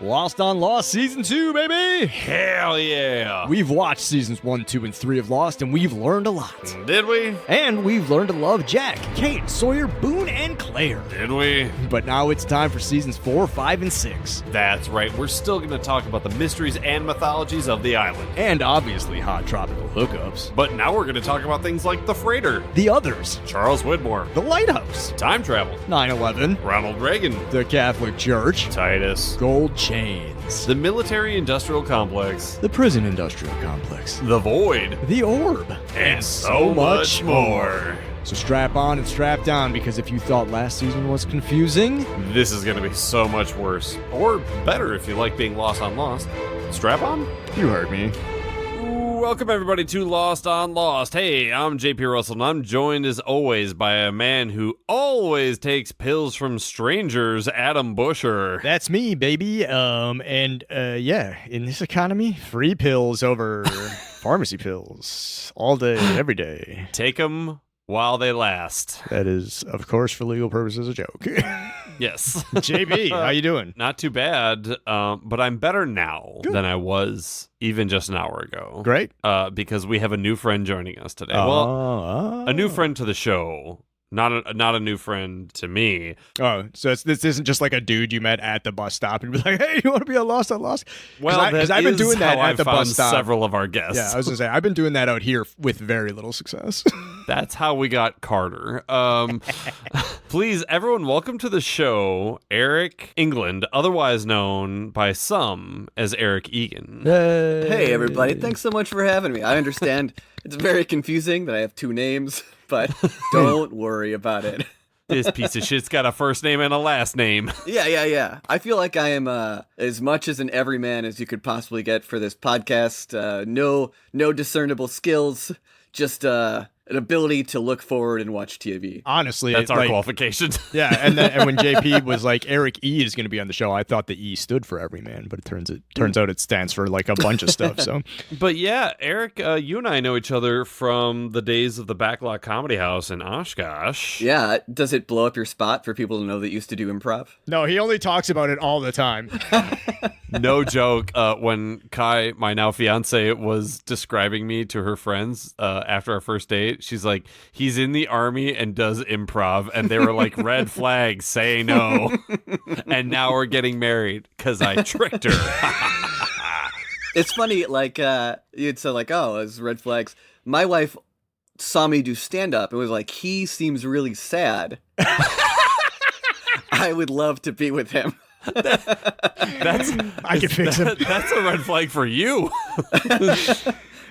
Lost on Lost Season 2, baby! Hell yeah! We've watched Seasons 1, 2, and 3 of Lost, and we've learned a lot. Did we? And we've learned to love Jack, Kate, Sawyer, Boone, and Claire. Did we? But now it's time for Seasons 4, 5, and 6. That's right, we're still going to talk about the mysteries and mythologies of the island. And obviously hot tropical hookups. But now we're going to talk about things like the freighter, The Others, Charles Widmore, The Lighthouse, time travel, 9/11, Ronald Reagan, The Catholic Church, Titus, Gold Chains, the military-industrial complex, the Prison Industrial Complex, the Void, The Orb, and so much more. So strap on and strap down, because if you thought last season was confusing, This is going to be so much worse. Or better if you like being lost on Lost. Strap on? you heard me. Welcome everybody to Lost on Lost. Hey, I'm JP Russell, and I'm joined as always by a man who always takes pills from strangers, Adam Busher. That's me, baby. Yeah, in this economy, free pills over pharmacy pills all day, every day. Take them while they last. That is, of course, for legal purposes, a joke. Yes. JB, how you doing? Not too bad, but I'm better now than I was even just an hour ago. Great. Because we have a new friend joining us today. Well, a new friend to the show. Not a new friend to me. Oh, so this isn't just like a dude you met at the bus stop and be like, hey, you want to be on Lost on Lost? Well, because I've been doing that at the bus stop. Several of our guests. Yeah, I was going to say, I've been doing that out here with very little success. That's how we got Carter. Please, everyone, welcome to the show, Eric England, otherwise known by some as Eric Egan. Hey, everybody. Thanks so much for having me. I understand it's very confusing that I have two names, but don't worry about it. This piece of shit's got a first name and a last name. Yeah. I feel like I am as much as an everyman as you could possibly get for this podcast. No discernible skills, just an ability to look forward and watch TV. Honestly, that's our qualification. Yeah, and when JP was like, Eric E is going to be on the show, I thought the E stood for everyman, but it turns out it stands for like a bunch of stuff. So, but yeah, Eric, you and I know each other from the days of the Backlot Comedy House in Oshkosh. Yeah, does it blow up your spot for people to know that you used to do improv? No, he only talks about it all the time. No joke. When Kai, my now fiance, was describing me to her friends after our first date, she's like, he's in the army and does improv, and they were like, red flag, say no. And now we're getting married because I tricked her. It's funny, like, you'd say like, oh, it's red flags. My wife saw me do stand-up and was like, he seems really sad. I would love to be with him. I can fix him. That's a red flag for you.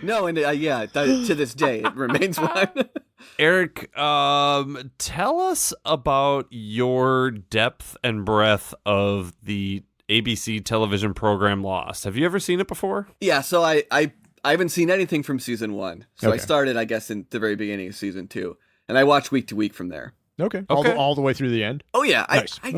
No, and to this day, it remains one. Eric, tell us about your depth and breadth of the ABC television program Lost. Have you ever seen it before? Yeah, so I haven't seen anything from season 1. So Okay. I started, I guess, in the very beginning of season 2. And I watched week to week from there. Okay. Okay. All the way through the end. Oh, yeah. Nice. I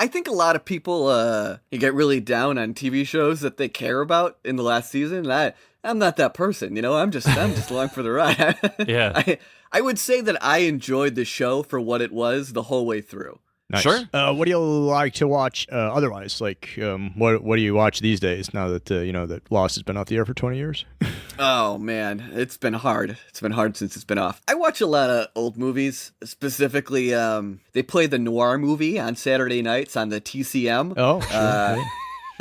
think a lot of people get really down on TV shows that they care about in the last season. And I'm not that person, I'm just along for the ride. Yeah. I would say that I enjoyed the show for what it was the whole way through. Nice. Sure. What do you like to watch otherwise? Like, what do you watch these days now that that Lost has been off the air for 20 years? Oh, man. It's been hard. It's been hard since it's been off. I watch a lot of old movies. Specifically, they play the Noir movie on Saturday nights on the TCM. Oh, sure.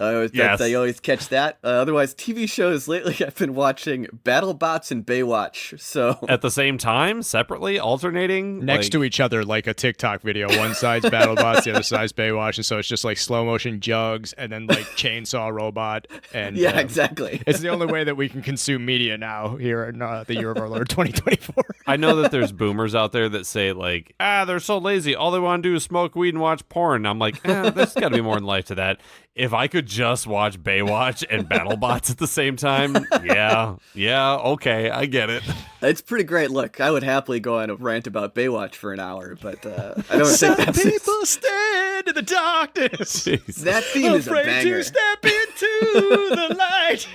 I always catch that. Otherwise, TV shows lately, I've been watching BattleBots and Baywatch. So At the same time, separately, alternating? Next to each other, like a TikTok video. One side's BattleBots, the other side's Baywatch, and so it's just like slow motion jugs and then like chainsaw robot. And yeah, exactly. It's the only way that we can consume media now here in the year of our Lord 2024. I know that there's boomers out there that say like, they're so lazy. All they want to do is smoke weed and watch porn. I'm like, there's got to be more in life to that. If I could just watch Baywatch and BattleBots at the same time, yeah, okay, I get it. It's pretty great. Look, I would happily go on a rant about Baywatch for an hour, but I don't think that's... Some people stand in the darkness. That theme is a afraid banger. to step into the light.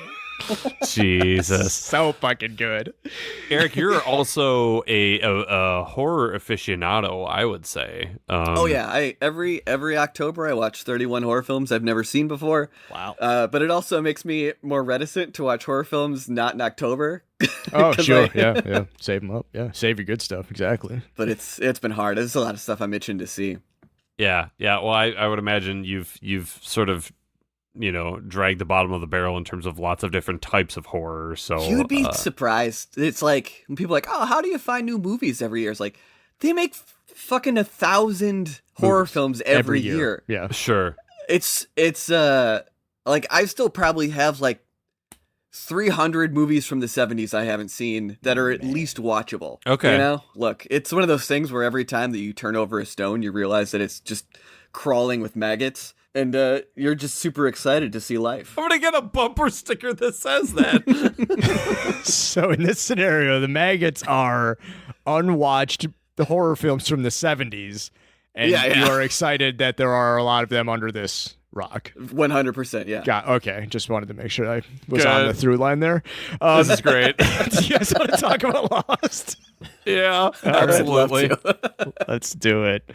Jesus. So fucking good. Eric, you're also a horror aficionado, I would say. Oh yeah, every October I watch 31 horror films I've never seen before. Wow. But it also makes me more reticent to watch horror films not in October. Oh, sure. Yeah. Save them up. Yeah. Save your good stuff. Exactly. But it's been hard. There's a lot of stuff I'm itching to see. Yeah. Well, I would imagine you've sort of, dragged the bottom of the barrel in terms of lots of different types of horror. So you'd be surprised. It's like when people are like, oh, how do you find new movies every year? It's like they make fucking 1,000 horror films every year. Yeah. Sure. It's like I still probably have like 300 movies from the 70s I haven't seen that are at least watchable. Okay. Look, it's one of those things where every time that you turn over a stone, you realize that it's just crawling with maggots, and you're just super excited to see life. I'm going to get a bumper sticker that says that. So in this scenario, the maggots are unwatched horror films from the 70s, and you are excited that there are a lot of them under this rock. 100%, yeah. Okay, just wanted to make sure I was on the through line there. This is great. Do you guys want to talk about Lost? Yeah, absolutely. Let's do it.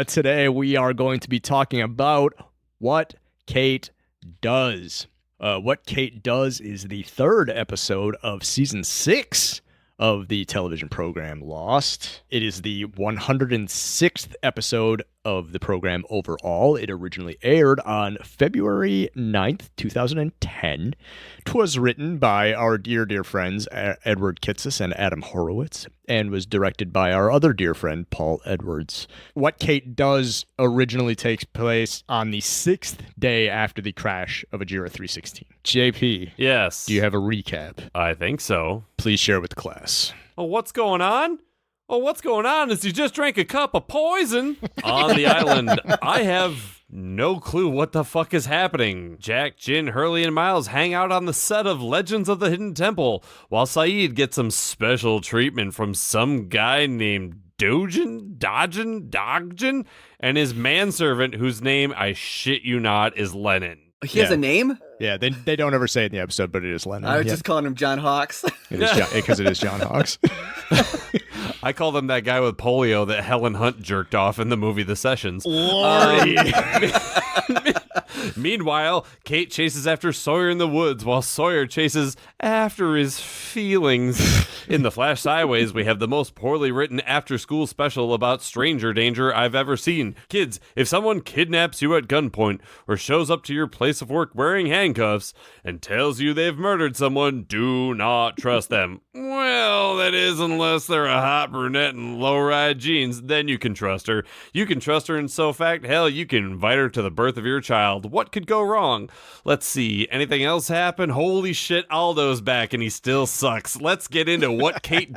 Today we are going to be talking about What Kate Does. What Kate Does is the third episode of season 6 of the television program Lost. It is the 106th episode of the program overall. It originally aired on February 9th, 2010. 'Twas written by our dear friends Edward Kitsis and Adam Horowitz, and was directed by our other dear friend Paul Edwards. What Kate Does originally takes place on the 6th day after the crash of Ajira 316. JP, yes. Do you have a recap? I think so. Please share with the class. Oh, what's going on? Oh, what's going on is you just drank a cup of poison on the island. I have no clue what the fuck is happening. Jack, Jin, Hurley, and Miles hang out on the set of Legends of the Hidden Temple, while Saeed gets some special treatment from some guy named Dodgen, and his manservant, whose name, I shit you not, is Lennon. He has a name? Yeah, they don't ever say it in the episode, but it is Lennon. I was just calling him John Hawkes. Because it is John Hawkes. I call them that guy with polio that Helen Hunt jerked off in the movie The Sessions. Meanwhile, Kate chases after Sawyer in the woods, while Sawyer chases after his feelings. In the Flash Sideways, we have the most poorly written after-school special about stranger danger I've ever seen. Kids, if someone kidnaps you at gunpoint or shows up to your place of work wearing handcuffs and tells you they've murdered someone, do not trust them. Well, that is unless they're a hot brunette in low-ride jeans, then you can trust her. You can trust her in so fact, hell, you can invite her to the birth of your child. What could go wrong? Let's see, anything else happen? Holy shit, Aldo's back and he still sucks. Let's get into what Kate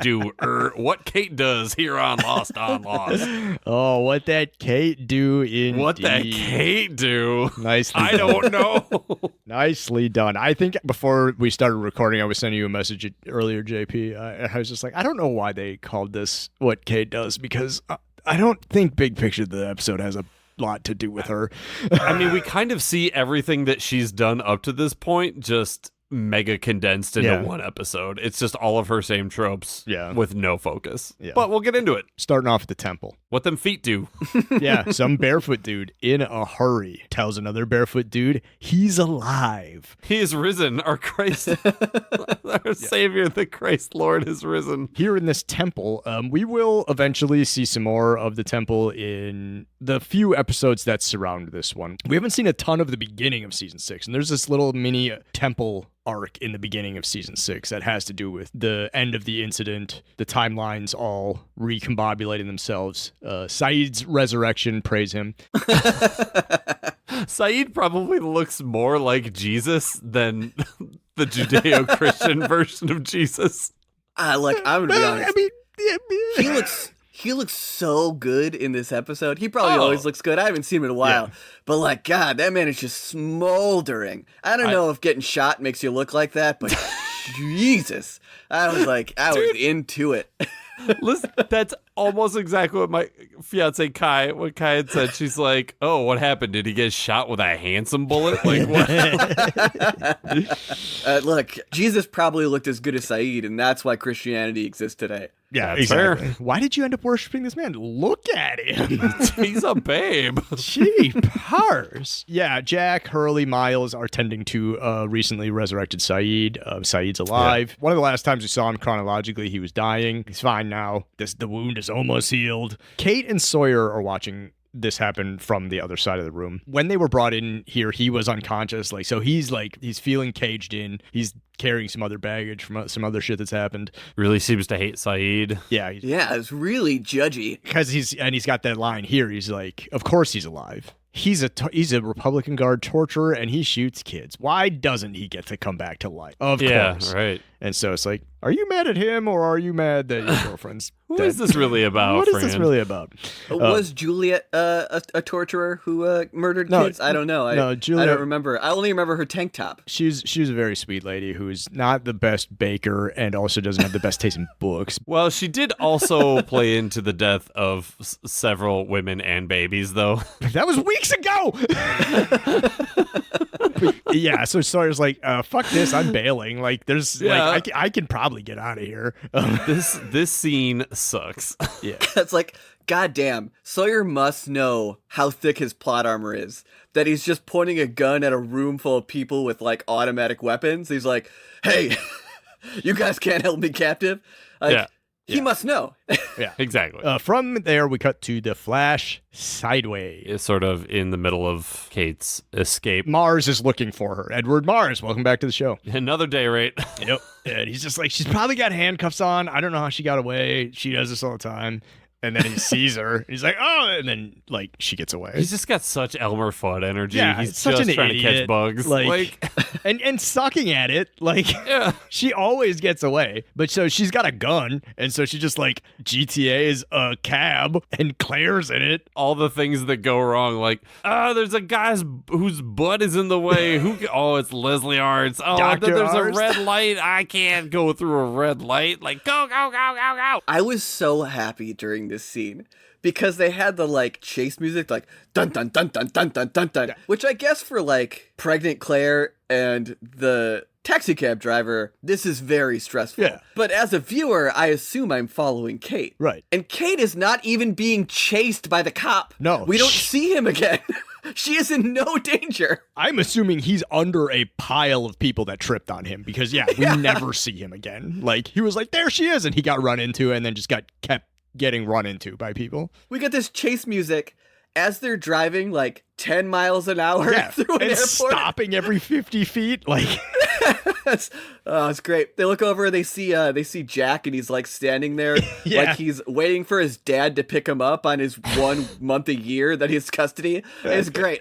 what Kate does here on Lost on Lost. Oh, what that Kate do indeed. What that Kate do? Nicely I don't know. Nicely done. I think before we started recording, I was sending you a message earlier, JP. I was just like, I don't know why they called this What Kate Does, because I don't think big picture the episode has a lot to do with her. I mean, we kind of see everything that she's done up to this point, just mega condensed into one episode. It's just all of her same tropes with no focus. Yeah. But we'll get into it. Starting off at the temple. What them feet do. Yeah, some barefoot dude in a hurry tells another barefoot dude he's alive. He is risen. Our Christ, our Savior, the Christ Lord is risen. Here in this temple, we will eventually see some more of the temple in the few episodes that surround this one. We haven't seen a ton of the beginning of season 6, and there's this little mini temple arc in the beginning of season 6 that has to do with the end of the incident, the timelines all recombobulating themselves. Saeed's resurrection, praise him. Saeed probably looks more like Jesus than the Judeo-Christian version of Jesus. Look, I'm gonna be honest. I mean, he looks so good in this episode. He probably always looks good. I haven't seen him in a while. Yeah. But like, God, that man is just smoldering. I don't know if getting shot makes you look like that, but Jesus. I was into it. Listen, almost exactly what my fiance Kai had said. She's like, "Oh, what happened? Did he get shot with a Handsome bullet? Like what?" Look, Jesus probably looked as good as Saeed, and that's why Christianity exists today. Yeah, That's exactly. fair. Why did you end up worshiping this man? Look at him. He's a babe. Gee, pars. Yeah, Jack, Hurley, Miles are tending to recently resurrected Saeed. Saeed's alive. One of the last times we saw him chronologically, he was dying. He's fine now. The wound is almost healed. Kate and Sawyer are watching this happen from the other side of the room. When they were brought in here, he was unconscious. So he's feeling caged in. He's carrying some other baggage from some other shit that's happened. Really seems to hate Saeed. Yeah. Yeah, it's really judgy. Because he's got that line here. He's like, of course he's alive. He's a Republican Guard torturer and he shoots kids. Why doesn't he get to come back to life? Of course. Right. And so it's like, are you mad at him or are you mad that your girlfriend's Who dead? is this really about? What is this really about? Was Juliet a torturer who murdered No, kids? I don't know. I Juliet- don't remember. I only remember her tank top. She was a very sweet lady who's not the best baker and also doesn't have the best taste in books. Well, she did also play into the death of several women and babies, though. That was weeks ago. Yeah, so Sawyer's like, fuck this, I'm bailing. Like, there's I can probably get out of here. This scene sucks. Yeah. It's like, goddamn, Sawyer must know how thick his plot armor is. That he's just pointing a gun at a room full of people with like automatic weapons. He's like, hey, you guys can't hold me captive. Like, he must know. Yeah, exactly. From there, we cut to the Flash sideways. It's sort of in the middle of Kate's escape. Mars is looking for her. Edward Mars, welcome back to the show. Another day rate. Yep. And he's just like, she's probably got handcuffs on. I don't know how she got away. She does this all the time. And then he sees her. He's like, oh, and then like she gets away. He's just got such Elmer Fudd energy. Yeah, he's such just an trying idiot. to catch bugs. Like and sucking at it. Like she always gets away. But so she's got a gun, and so she just like GTA's a cab and Claire's in it. All the things that go wrong, like, there's a guy whose butt is in the way. It's Leslie Arts. Oh, Dr. there's Arzt. a red light. I can't go through a red light. Like, go. I was so happy during this scene because they had the like chase music, like dun dun dun dun dun dun dun dun, which I guess for like pregnant Claire and the taxi cab driver, this is very stressful. Yeah. But as a viewer, I assume I'm following Kate. Right. And Kate is not even being chased by the cop. No. We don't see him again. She is in no danger. I'm assuming he's under a pile of people that tripped on him because, we never see him again. Like, he was like, there she is, and he got run into and then just kept getting run into by people. We get this chase music as they're driving like 10 miles an hour through an and airport. stopping every 50 feet. Like, it's great. They look over, they see Jack, and he's like standing there like he's waiting for his dad to pick him up on his 1 month a year that he's custody. It's great.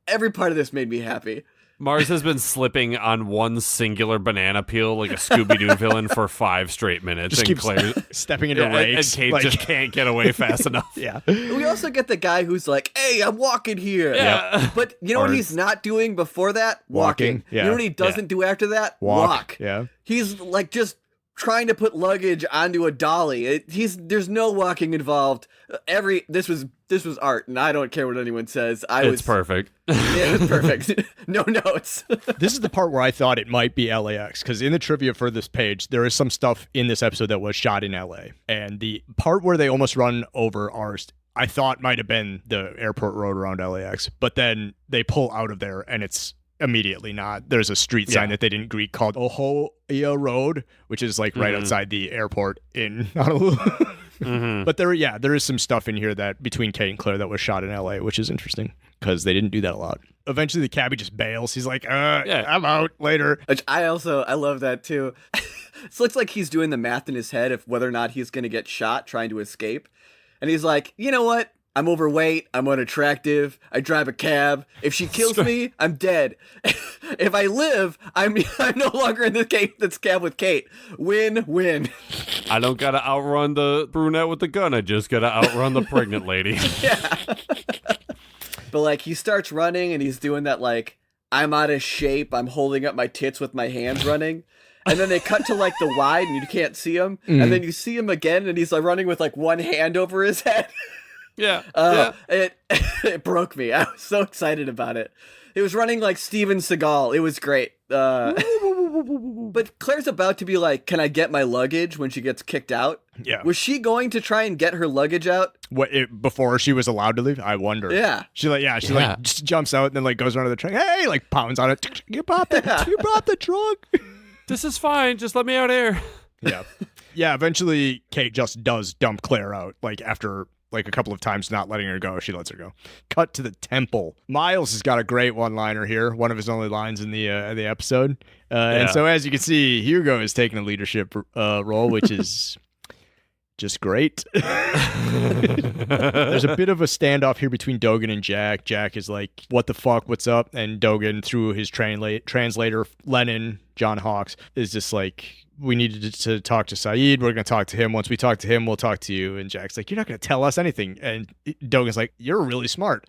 Every part of this made me happy. Mars has been slipping on one singular banana peel like a Scooby-Doo villain for 5 straight minutes. just and keeps stepping into rakes. And Kate just can't get away fast enough. Yeah. We also get the guy who's like, hey, I'm walking here. Yeah. But you know what he's not doing before that? Walking. Yeah. You know what he doesn't do after that? Walk. Yeah. He's like just trying to put luggage onto a dolly. There's no walking involved. This was art, and I don't care what anyone says. It's perfect. It was perfect. No notes. This is the part where I thought it might be LAX, because in the trivia for this page, there is some stuff in this episode that was shot in LA. And the part where they almost run over Arzt, I thought might have been the airport road around LAX, but then they pull out of there and it's immediately not. There's a street sign that they didn't greet called Ohoia Road, which is like right outside the airport in Honolulu. But there is some stuff in here that between Kate and Claire that was shot in LA, which is interesting because they didn't do that a lot. Eventually the cabbie just bails. He's like, I'm out later. Which I love that too. It looks like he's doing the math in his head of whether or not he's going to get shot trying to escape. And he's like, you know what? I'm overweight. I'm unattractive. I drive a cab. If she kills me, I'm dead. If I live, I'm no longer in this cab with Kate. Win-win. I don't gotta outrun the brunette with the gun. I just gotta outrun the pregnant lady. Yeah. But like he starts running and he's doing that like I'm out of shape. I'm holding up my tits with my hands running. and then they cut to like the wide and you can't see him, and then you see him again and he's like running with like one hand over his head. Yeah. It broke me. I was so excited about it. It was running like Steven Seagal. It was great. But Claire's about to be like, "Can I get my luggage?" when she gets kicked out. Yeah. Was she going to try and get her luggage out? Before she was allowed to leave? I wonder. Yeah. She like just jumps out and then like goes around to the trunk. Hey, like pounds on it. You brought the trunk. This is fine. Just let me out here. Yeah. Yeah, eventually Kate just does dump Claire out, like after like a couple of times not letting her go. She lets her go. Cut to the temple. Miles has got a great one-liner here, one of his only lines in the episode. And so as you can see, Hugo is taking a leadership role, which is just great. There's a bit of a standoff here between Dogen and Jack. Jack is like, what the fuck, what's up? And Dogen, through his translator, Lennon, John Hawkes, is just like, we needed to talk to Saeed. We're going to talk to him. Once we talk to him, we'll talk to you. And Jack's like, you're not going to tell us anything. And Dogen's like, you're really smart.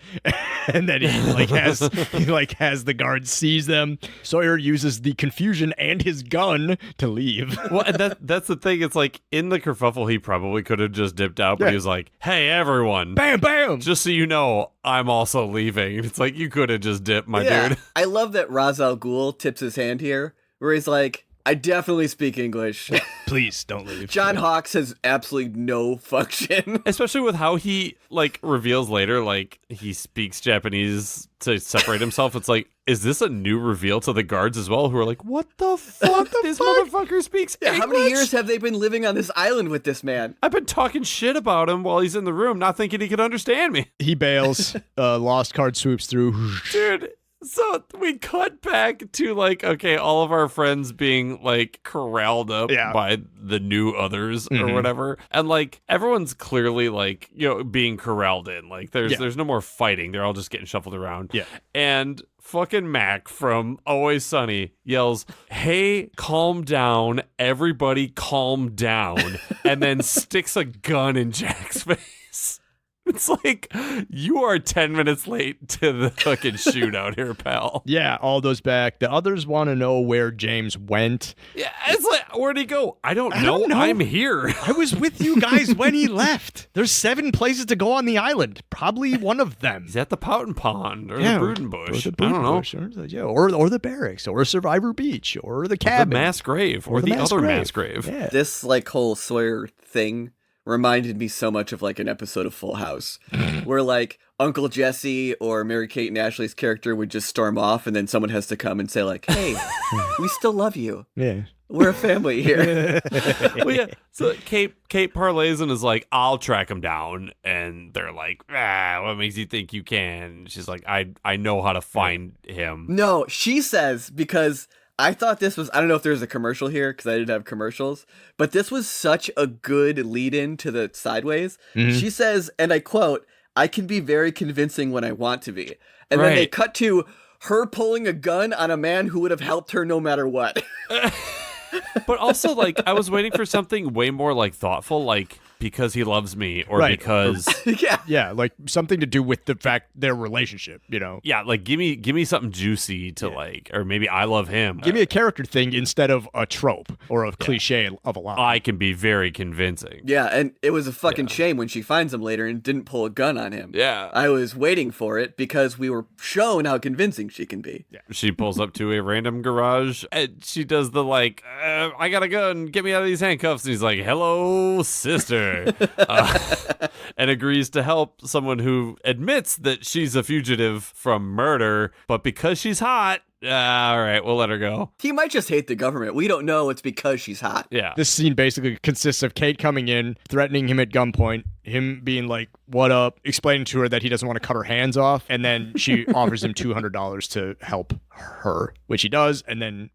And then he has the guards seize them. Sawyer uses the confusion and his gun to leave. Well, and that's the thing. It's like in the kerfuffle, he probably could have just dipped out, but he was like, hey, everyone. Bam, bam. Just so you know, I'm also leaving. It's like, you could have just dipped, my dude. I love that Ra's al Ghul tips his hand here, where he's like, I definitely speak English. Please don't leave. John Hawkes has absolutely no function. Especially with how he like reveals later, like he speaks Japanese to separate himself. It's like, is this a new reveal to the guards as well? Who are like, what the fuck? This motherfucker speaks English? How many years have they been living on this island with this man? I've been talking shit about him while he's in the room, not thinking he could understand me. He bails. Lost card swoops through. Dude. So we cut back to like, okay, all of our friends being like corralled up by the new others or whatever. And like everyone's clearly like, being corralled in. Like there's no more fighting. They're all just getting shuffled around. Yeah. And fucking Mac from Always Sunny yells, hey, calm down. Everybody calm down. And then sticks a gun in Jack's face. It's like, you are 10 minutes late to the fucking shootout here, pal. Yeah, all those back. The others want to know where James went. Yeah, it's like, where'd he go? I don't know. I'm here. I was with you guys when he left. There's 7 places to go on the island. Probably one of them. He's at the Pouting Pond or the Brooding Bush. Or the Brooding Bush, or the barracks, or Survivor Beach, or the cabin. Or the mass grave, or the other mass grave. Yeah. This like whole Sawyer thing reminded me so much of like an episode of Full House where like Uncle Jesse or Mary Kate and Ashley's character would just storm off and then someone has to come and say like, hey, we still love you. Yeah. We're a family here. Well, yeah. So Kate parlays and is like, I'll track him down. And they're like, what makes you think you can? She's like, I know how to find him. No, she says, because I thought this was, I don't know if there's a commercial here because I didn't have commercials, but this was such a good lead in to the Sideways. Mm-hmm. She says, and I quote, I can be very convincing when I want to be. And then they cut to her pulling a gun on a man who would have helped her no matter what. But also, like, I was waiting for something way more, like, thoughtful, like, because he loves me, or because... Yeah, like, something to do with the fact, their relationship, Yeah, like, give me something juicy to, like, or maybe I love him. Give me a character thing instead of a trope, or a cliche of a line. I can be very convincing. Yeah, and it was a fucking shame when she finds him later and didn't pull a gun on him. Yeah. I was waiting for it because we were shown how convincing she can be. Yeah. She pulls up to a random garage, and she does the, like, I got a gun, get me out of these handcuffs. And he's like, hello, sister. And agrees to help someone who admits that she's a fugitive from murder, but because she's hot, all right, we'll let her go. He might just hate the government. We don't know it's because she's hot. Yeah. This scene basically consists of Kate coming in, threatening him at gunpoint, him being like, what up, explaining to her that he doesn't want to cut her hands off, and then she offers him $200 to help her, which he does, and then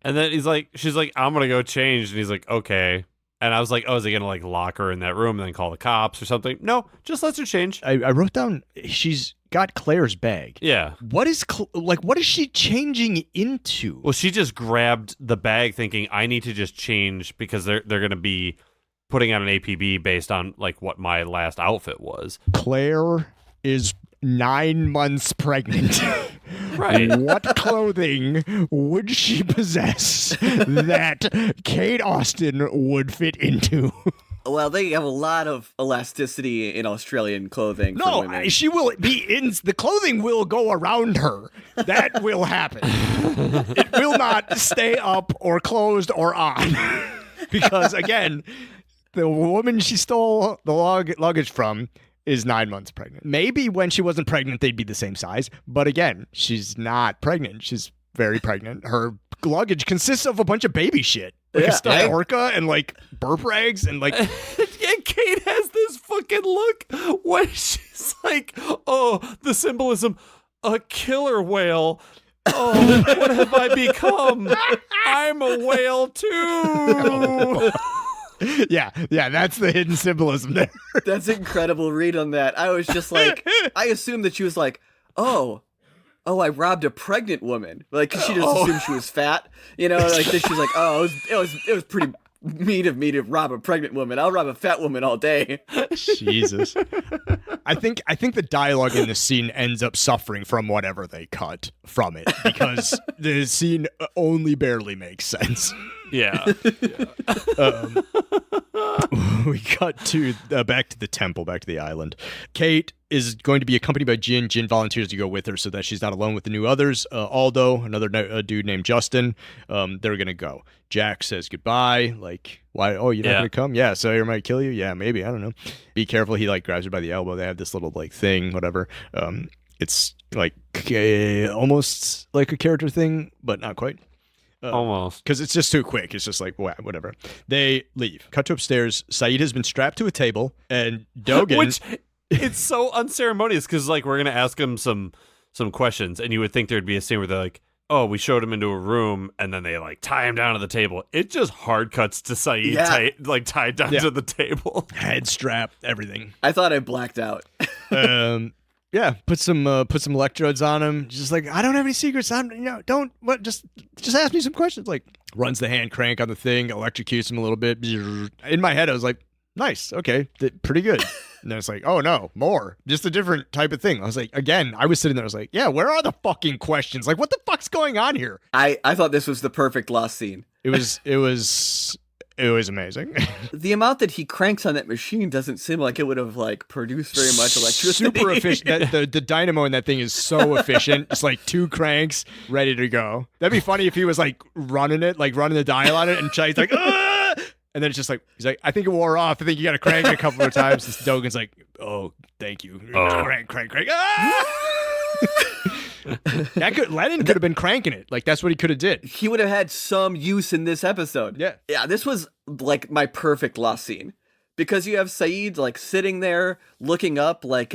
she's like, I'm gonna go change, and he's like, okay. And I was like, oh, is he going to, like, lock her in that room and then call the cops or something? No, just lets her change. I wrote down, she's got Claire's bag. Yeah. What is she changing into? Well, she just grabbed the bag thinking, I need to just change because they're going to be putting out an APB based on, like, what my last outfit was. Claire is 9 months pregnant. Right. What clothing would she possess that Kate Austin would fit into? Well, they have a lot of elasticity in Australian clothing for women. She will be in. The clothing will go around her. That will happen. It will not stay up or closed or on. Because, again, the woman she stole the luggage from is 9 months pregnant. Maybe when she wasn't pregnant, they'd be the same size. But again, she's not pregnant. She's very pregnant. Her luggage consists of a bunch of baby shit. Like a stuffed orca and like burp rags and like... Yeah, Kate has this fucking look when she's like, oh, the symbolism, a killer whale. Oh, what have I become? I'm a whale too. Yeah, that's the hidden symbolism there. That's an incredible read on that. I was just like, I assumed that she was like, oh, I robbed a pregnant woman. Like, 'cause she just assumed she was fat. You know, like this, she's like, oh, it was pretty mean of me to rob a pregnant woman. I'll rob a fat woman all day. Jesus. I think the dialogue in this scene ends up suffering from whatever they cut from it, because the scene only barely makes sense. Yeah. We cut to back to the temple, back to the island. Kate is going to be accompanied by Jin. Jin volunteers to go with her so that she's not alone with the new others. Aldo, another dude named Justin, they're going to go. Jack says goodbye. Like, why? Oh, you're not going to come? Yeah, Sawyer might kill you? Yeah, maybe. I don't know. Be careful. He, like, grabs her by the elbow. They have this little, like, thing, whatever. It's, like, almost like a character thing, but not quite. Almost. Because it's just too quick. It's just like, whatever. They leave. Cut to upstairs. Saeed has been strapped to a table, and Dogan... Which, it's so unceremonious, because, like, we're going to ask him some questions, and you would think there'd be a scene where they're like, oh, we showed him into a room, and then they, like, tie him down to the table. It just hard cuts to Saeed, tied down to the table. Head strapped, everything. I thought I blacked out. Yeah, put some electrodes on him. Just like, I don't have any secrets. Just ask me some questions. Like, runs the hand crank on the thing, electrocutes him a little bit. In my head, I was like, nice, okay, pretty good. And then it's like, oh no, more. Just a different type of thing. I was like, again, I was sitting there, I was like, yeah, where are the fucking questions? Like, what the fuck's going on here? I thought this was the perfect lost scene. It was amazing. The amount that he cranks on that machine doesn't seem like it would have like produced very much electricity. Super efficient. The dynamo in that thing is so efficient. It's like 2 cranks ready to go. That'd be funny if he was like running the dial on it, and Chai's like, ah! And then it's just like, he's like, I think it wore off. I think you got to crank it a couple of times. And Dogan's like, oh, thank you. Crank. Ah! Lennon could have been cranking it. Like, that's what he could have did. He would have had some use in this episode. Yeah, this was like my perfect lost scene, because you have Saeed like sitting there looking up, like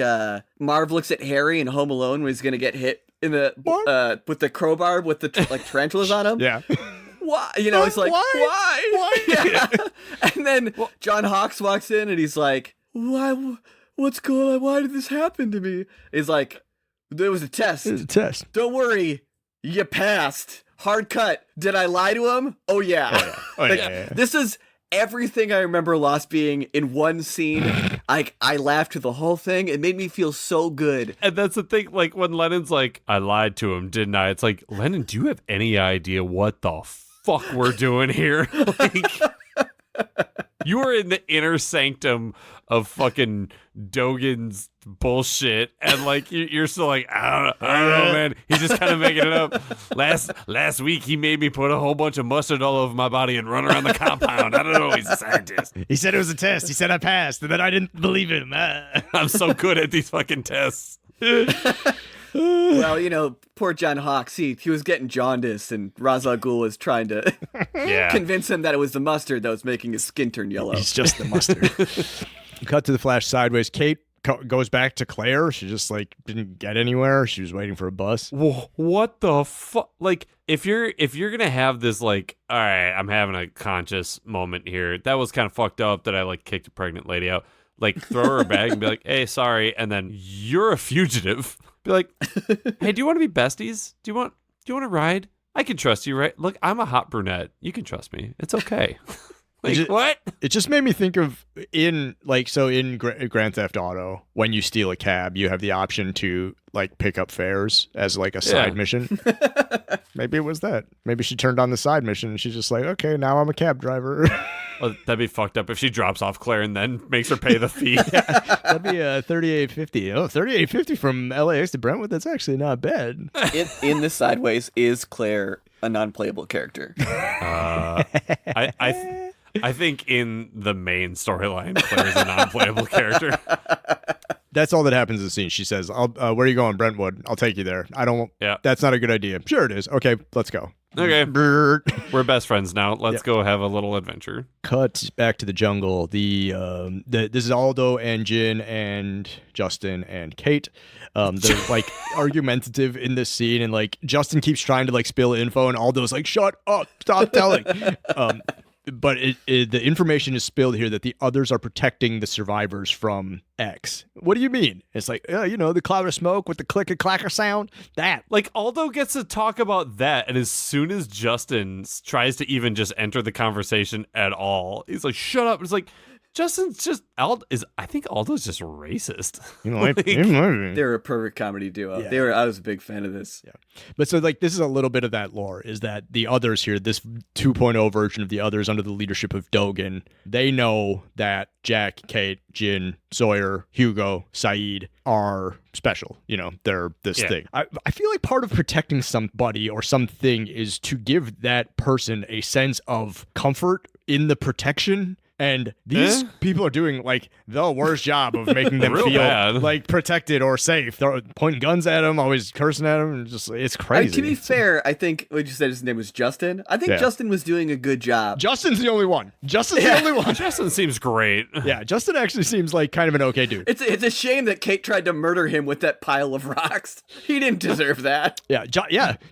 Marv looks at Harry in Home Alone when he's gonna get hit in the with the crowbar with the like tarantulas on him. Yeah. Why? You know, it's like, why? Yeah. And then John Hawkes walks in and he's like, why? What's going on? Why did this happen to me? He's like, there was a test. It was a test. Don't worry, you passed. Hard cut. Did I lie to him? Oh yeah. This is everything I remember Lost being in one scene. I laughed through the whole thing. It made me feel so good. And that's the thing, like when Lennon's like, I lied to him, didn't I? It's like, Lennon, do you have any idea what the fuck we're doing here? Like, you are in the inner sanctum of fucking Dogan's bullshit, and like you're still like, I don't know, man. He's just kind of making it up. Last week he made me put a whole bunch of mustard all over my body and run around the compound. I don't know. He's a scientist. He said it was a test. He said I passed, and then I didn't believe him. I'm so good at these fucking tests. Well, you know, poor John Hawkes, he was getting jaundice, and Ra's al Ghul was trying to convince him that it was the mustard that was making his skin turn yellow. It's just the mustard. Cut to the flash sideways. Kate goes back to Claire. She just like didn't get anywhere. She was waiting for a bus. What the fuck? Like, if you're gonna have this, like, all right, I'm having a conscious moment here. That was kind of fucked up that I like kicked a pregnant lady out. Like, throw her a bag and be like, hey, sorry, and then you're a fugitive. Be like, hey, do you want to be besties? Do you want to ride? I can trust you, right? Look, I'm a hot brunette. You can trust me. It's okay. Like, what? It just made me think of in Grand Theft Auto, when you steal a cab, you have the option to like pick up fares as like a side mission. Maybe it was that. Maybe she turned on the side mission and she's just like, okay, now I'm a cab driver. Well, that'd be fucked up if she drops off Claire and then makes her pay the fee. That'd be $38.50. Oh, $38.50 from LAX to Brentwood. That's actually not bad. In the Sideways, is Claire a non-playable character? I think in the main storyline, Claire's a non-playable character. That's all that happens in the scene. She says, where are you going, Brentwood? I'll take you there. Yeah. That's not a good idea. Sure it is. Okay, let's go. Okay. We're best friends now. Let's go have a little adventure. Cut back to the jungle. This is Aldo and Jin and Justin and Kate. They're like argumentative in this scene, and like Justin keeps trying to like spill info, and Aldo's like, "Shut up! Stop telling." But the information is spilled here that the others are protecting the survivors from X. What do you mean? It's like, the cloud of smoke with the clicker-clacker sound. That. Like, Aldo gets to talk about that, and as soon as Justin tries to even just enter the conversation at all, he's like, shut up. It's like, Justin's just I think Aldo's just racist. They're a perfect comedy duo. Yeah. I was a big fan of this. Yeah. But so like this is a little bit of that lore, is that the others here, this 2.0 version of the others under the leadership of Dogen, they know that Jack, Kate, Jin, Sawyer, Hugo, Saeed are special. They're this thing. I feel like part of protecting somebody or something is to give that person a sense of comfort in the protection. And these people are doing like the worst job of making them feel bad. Like protected or safe. They're pointing guns at them, always cursing at them, and just it's crazy. To be fair, I think what you said his name was Justin. I think Justin was doing a good job. Justin's the only one. The only one. Justin seems great. Yeah, Justin actually seems like kind of an okay dude. It's a shame that Kate tried to murder him with that pile of rocks. He didn't deserve that. Yeah.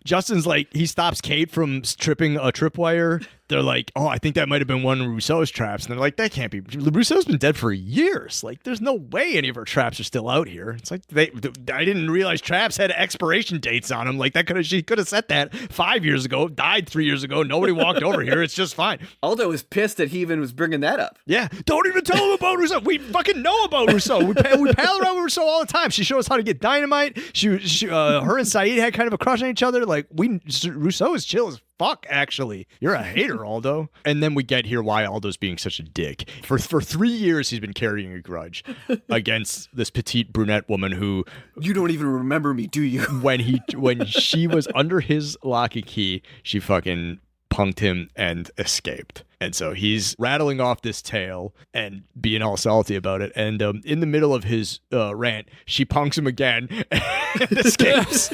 Justin's like, he stops Kate from tripping a tripwire. They're like, oh, I think that might have been one of Rousseau's traps. And they're like, that can't be. Rousseau's been dead for years. Like, there's no way any of her traps are still out here. It's like, I didn't realize traps had expiration dates on them. Like, she could have set that 5 years ago, died 3 years ago. Nobody walked over here. It's just fine. Aldo was pissed that he even was bringing that up. Yeah. Don't even tell him about Rousseau. We fucking know about Rousseau. We pal around with Rousseau all the time. She showed us how to get dynamite. Her and Saeed had kind of a crush on each other. Like, Rousseau is chill as fuck, actually. You're a hater, Aldo. And then we get here why Aldo's being such a dick. For 3 years, he's been carrying a grudge against this petite brunette woman who... You don't even remember me, do you? When she was under his lock and key, she fucking punked him and escaped. And so he's rattling off this tale and being all salty about it. And in the middle of his rant, she punks him again and escapes.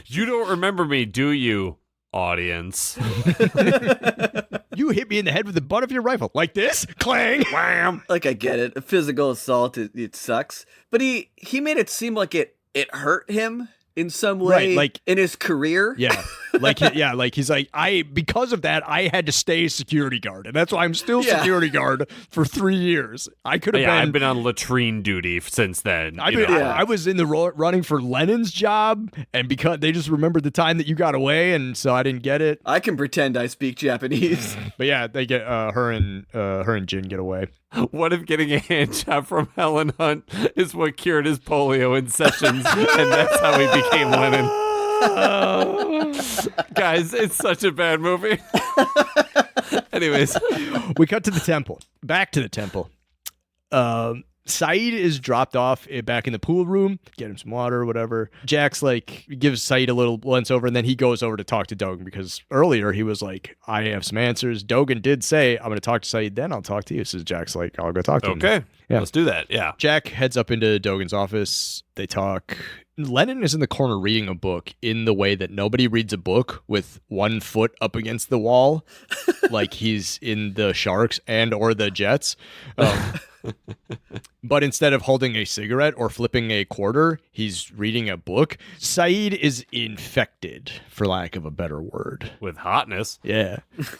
You don't remember me, do you? Audience. You hit me in the head with the butt of your rifle. Like this? Clang! Wham! Like, I get it. A physical assault, it sucks. But he made it seem like it hurt him in some way, right, like in his career. Yeah. Like he's like, because of that, I had to stay security guard, and that's why I'm still security guard for 3 years. I could have been. I've been on latrine duty since then. I was in the running for Lenin's job, and because they just remembered the time that you got away, and so I didn't get it. I can pretend I speak Japanese. But yeah, they get her and Jin get away. What if getting a hand job from Helen Hunt is what cured his polio in Sessions, and that's how he became Lenin? Guys, it's such a bad movie. Anyways, we cut to the temple. Back to the temple. Saeed is dropped off back in the pool room, get him some water or whatever. Jack's like, gives Saeed a little once over, and then he goes over to talk to Dogen, because earlier he was like, I have some answers. Dogen did say, I'm going to talk to Saeed, then I'll talk to you. So Jack's like, I'll go talk to him. Okay, yeah. Let's do that. Yeah. Jack heads up into Dogen's office. They talk. Lennon is in the corner reading a book in the way that nobody reads a book with one foot up against the wall, like he's in the Sharks and or the Jets. But instead of holding a cigarette or flipping a quarter, he's reading a book. Saeed is infected, for lack of a better word. With hotness. Yeah.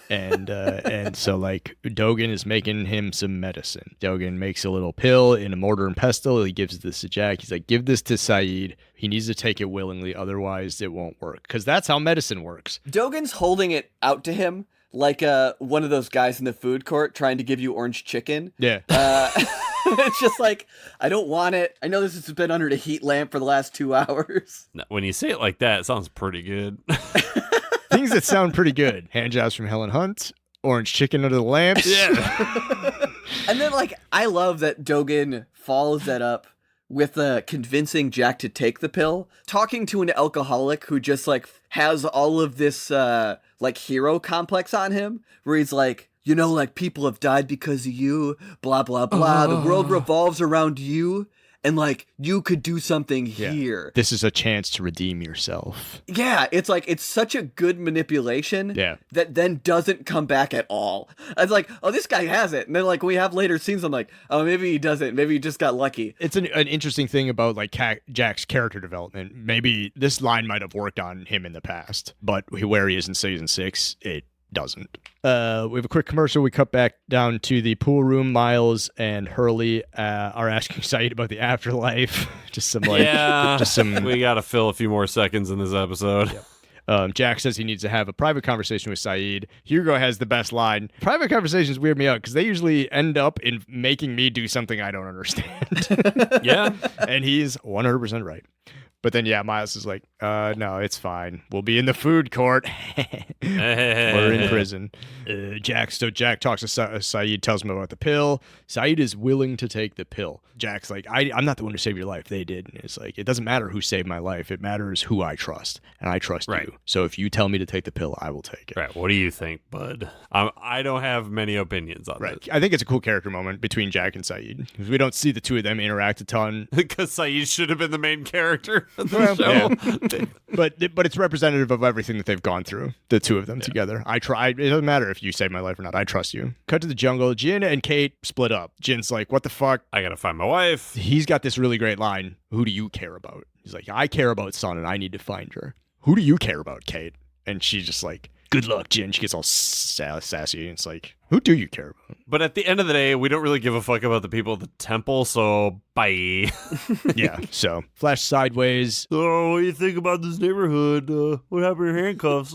And so like Dogen is making him some medicine. Dogen makes a little pill in a mortar and pestle. He gives this to Jack. He's like, give this to Saeed. He needs to take it willingly, otherwise it won't work. Because that's how medicine works. Dogen's holding it out to him like one of those guys in the food court trying to give you orange chicken. Yeah. It's just like, I don't want it. I know this has been under the heat lamp for the last 2 hours. When you say it like that, it sounds pretty good. Things that sound pretty good. Hand jobs from Helen Hunt. Orange chicken under the lamps. Yeah. And then, like, I love that Dogen follows that up with convincing Jack to take the pill, talking to an alcoholic who just, like, has all of this, like, hero complex on him, where he's like, you know, like, people have died because of you, blah, blah, blah. The world revolves around you, and, like, you could do something here. This is a chance to redeem yourself. Yeah, it's like, it's such a good manipulation that then doesn't come back at all. It's like, oh, this guy has it. And then, like, we have later scenes, I'm like, oh, maybe he doesn't. Maybe he just got lucky. It's an interesting thing about, like, Jack's character development. Maybe this line might have worked on him in the past, but where he is in season 6, it doesn't. We have a quick commercial. We cut back down to the pool room. Miles and Hurley are asking Saeed about the afterlife. Just some we gotta fill a few more seconds in this episode. Jack says he needs to have a private conversation with Saeed. Hugo has the best line. Private conversations weird me out because they usually end up in making me do something I don't understand. Yeah. And he's 100% right. But then, Miles is like, no, it's fine. We'll be in the food court. We're in prison. Jack talks to Saeed, tells him about the pill. Saeed is willing to take the pill. Jack's like, I'm not the one who saved your life. They did. And it's like, it doesn't matter who saved my life. It matters who I trust. And I trust you. So if you tell me to take the pill, I will take it. Right. What do you think, bud? I don't have many opinions on this. I think it's a cool character moment between Jack and Saeed. Because we don't see the two of them interact a ton. Because Saeed should have been the main character of the show. Yeah. But it's representative of everything that they've gone through, the two of them together. It doesn't matter if you save my life or not. I trust you. Cut to the jungle. Jin and Kate split up. Jin's like, what the fuck? I gotta find my wife. He's got this really great line. Who do you care about? He's like, I care about Sun and I need to find her. Who do you care about, Kate? And she's just like, good luck, Jin. She gets all sassy. And it's like, who do you care about? But at the end of the day, we don't really give a fuck about the people at the temple, so bye. So flash sideways. Oh, what do you think about this neighborhood? What happened to your handcuffs?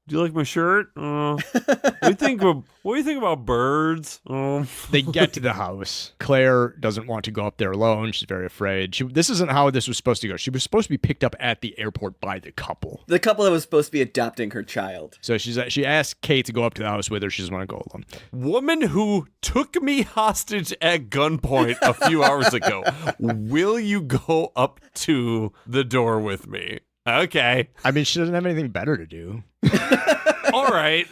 Do you like my shirt? What do you think about birds? They get to the house. Claire doesn't want to go up there alone. She's very afraid. This isn't how this was supposed to go. She was supposed to be picked up at the airport by the couple. The couple that was supposed to be adopting her child. So she asked Kate to go up to the house with her. She doesn't want to go alone. Woman who took me hostage at gunpoint a few hours ago. Will you go up to the door with me? Okay. I mean, she doesn't have anything better to do. All right.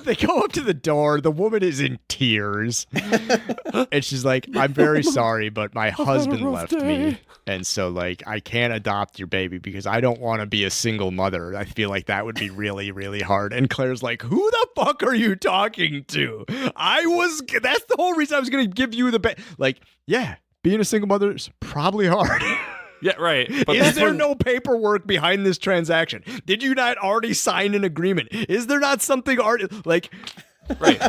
They go up to the door. The woman is in tears. And she's like, I'm very sorry, but my husband left me. And so, like, I can't adopt your baby because I don't want to be a single mother. I feel like that would be really, really hard. And Claire's like, who the fuck are you talking to? That's the whole reason I was going to give you the baby. Like, yeah, being a single mother is probably hard. Yeah, right. But is there no paperwork behind this transaction? Did you not already sign an agreement? Is there not something right?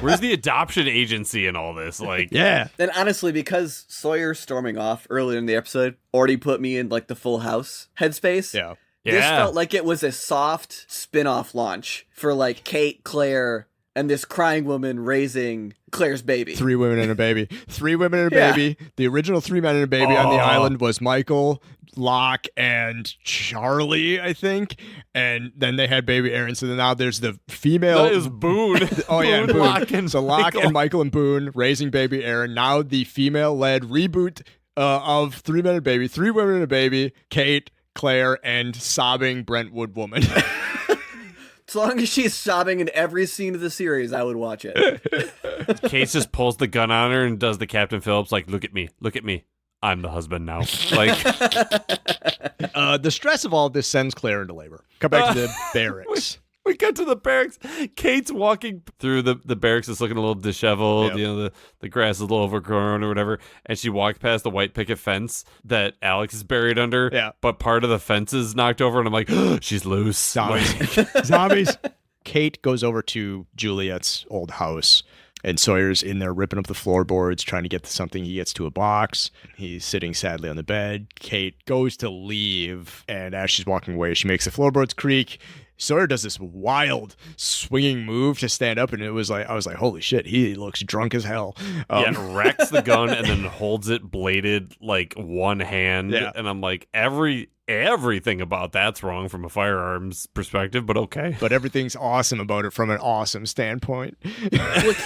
Where's the adoption agency in all this? Like, yeah. And honestly, because Sawyer storming off earlier in the episode already put me in like the Full House headspace. Yeah. This felt like it was a soft spin-off launch for like Kate, Claire, and this crying woman raising Claire's baby. 3 women and a baby. 3 women and a baby. The original 3 men and a baby on the island was Michael, Locke, and Charlie, I think. And then they had baby Aaron. So now there's the female. That is Boone. Boone. Locke, and so Locke and Michael and Boone raising baby Aaron. Now the female-led reboot of 3 men and a baby. 3 women and a baby. Kate, Claire, and sobbing Brentwood woman. As long as she's sobbing in every scene of the series, I would watch it. Case just pulls the gun on her and does the Captain Phillips, like, look at me. I'm the husband now. Like, the stress of all of this sends Claire into labor. Come back to the barracks. We got to the barracks. Kate's walking through the barracks. It's looking a little disheveled. Yep. You know, the grass is a little overgrown or whatever. And she walked past the white picket fence that Alex is buried under. Yeah. But part of the fence is knocked over. And I'm like, oh, she's loose. Zombies. Kate goes over to Juliet's old house. And Sawyer's in there ripping up the floorboards, trying to get to something. He gets to a box. He's sitting sadly on the bed. Kate goes to leave. And as she's walking away, she makes the floorboards creak. Sawyer does this wild swinging move to stand up, and I was like, holy shit, he looks drunk as hell. Racks the gun and then holds it bladed like one hand. Yeah. And I'm like, everything about that's wrong from a firearms perspective, but okay. But everything's awesome about it from an awesome standpoint. Look,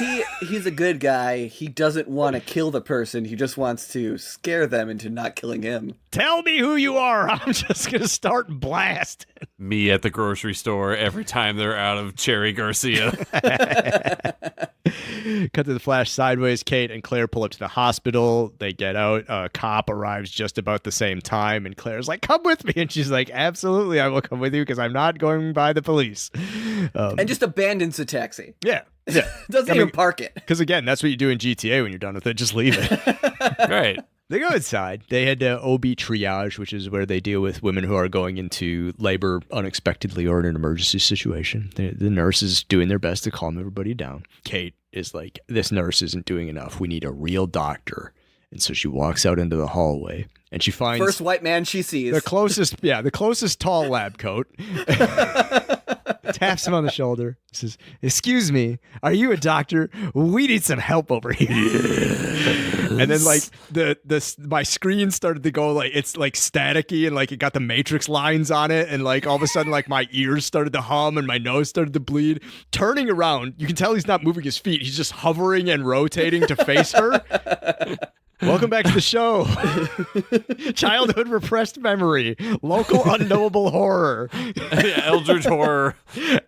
he's a good guy. He doesn't want to kill the person. He just wants to scare them into not killing him. Tell me who you are. I'm just going to start blasting. Me at the grocery store every time they're out of Cherry Garcia. Cut to the flash sideways. Kate and Claire pull up to the hospital. They get out. A cop arrives just about the same time, and Claire's like, come with me. And she's like, absolutely, I will come with you because I'm not going by the police. And just abandons the taxi. Yeah. Doesn't even park it. Because, again, that's what you do in GTA when you're done with it. Just leave it. Right. They go inside. They head to OB triage, which is where they deal with women who are going into labor unexpectedly or in an emergency situation. The nurse is doing their best to calm everybody down. Kate is like, this nurse isn't doing enough. We need a real doctor. And so she walks out into the hallway and she finds first white man she sees. the closest tall lab coat. Taps him on the shoulder. Says, excuse me, are you a doctor? We need some help over here. And then like my screen started to go like, it's like staticky and like it got the Matrix lines on it. And like all of a sudden like my ears started to hum and my nose started to bleed. Turning around, you can tell he's not moving his feet. He's just hovering and rotating to face her. Welcome back to the show. Childhood repressed memory, local unknowable horror, Eldritch horror,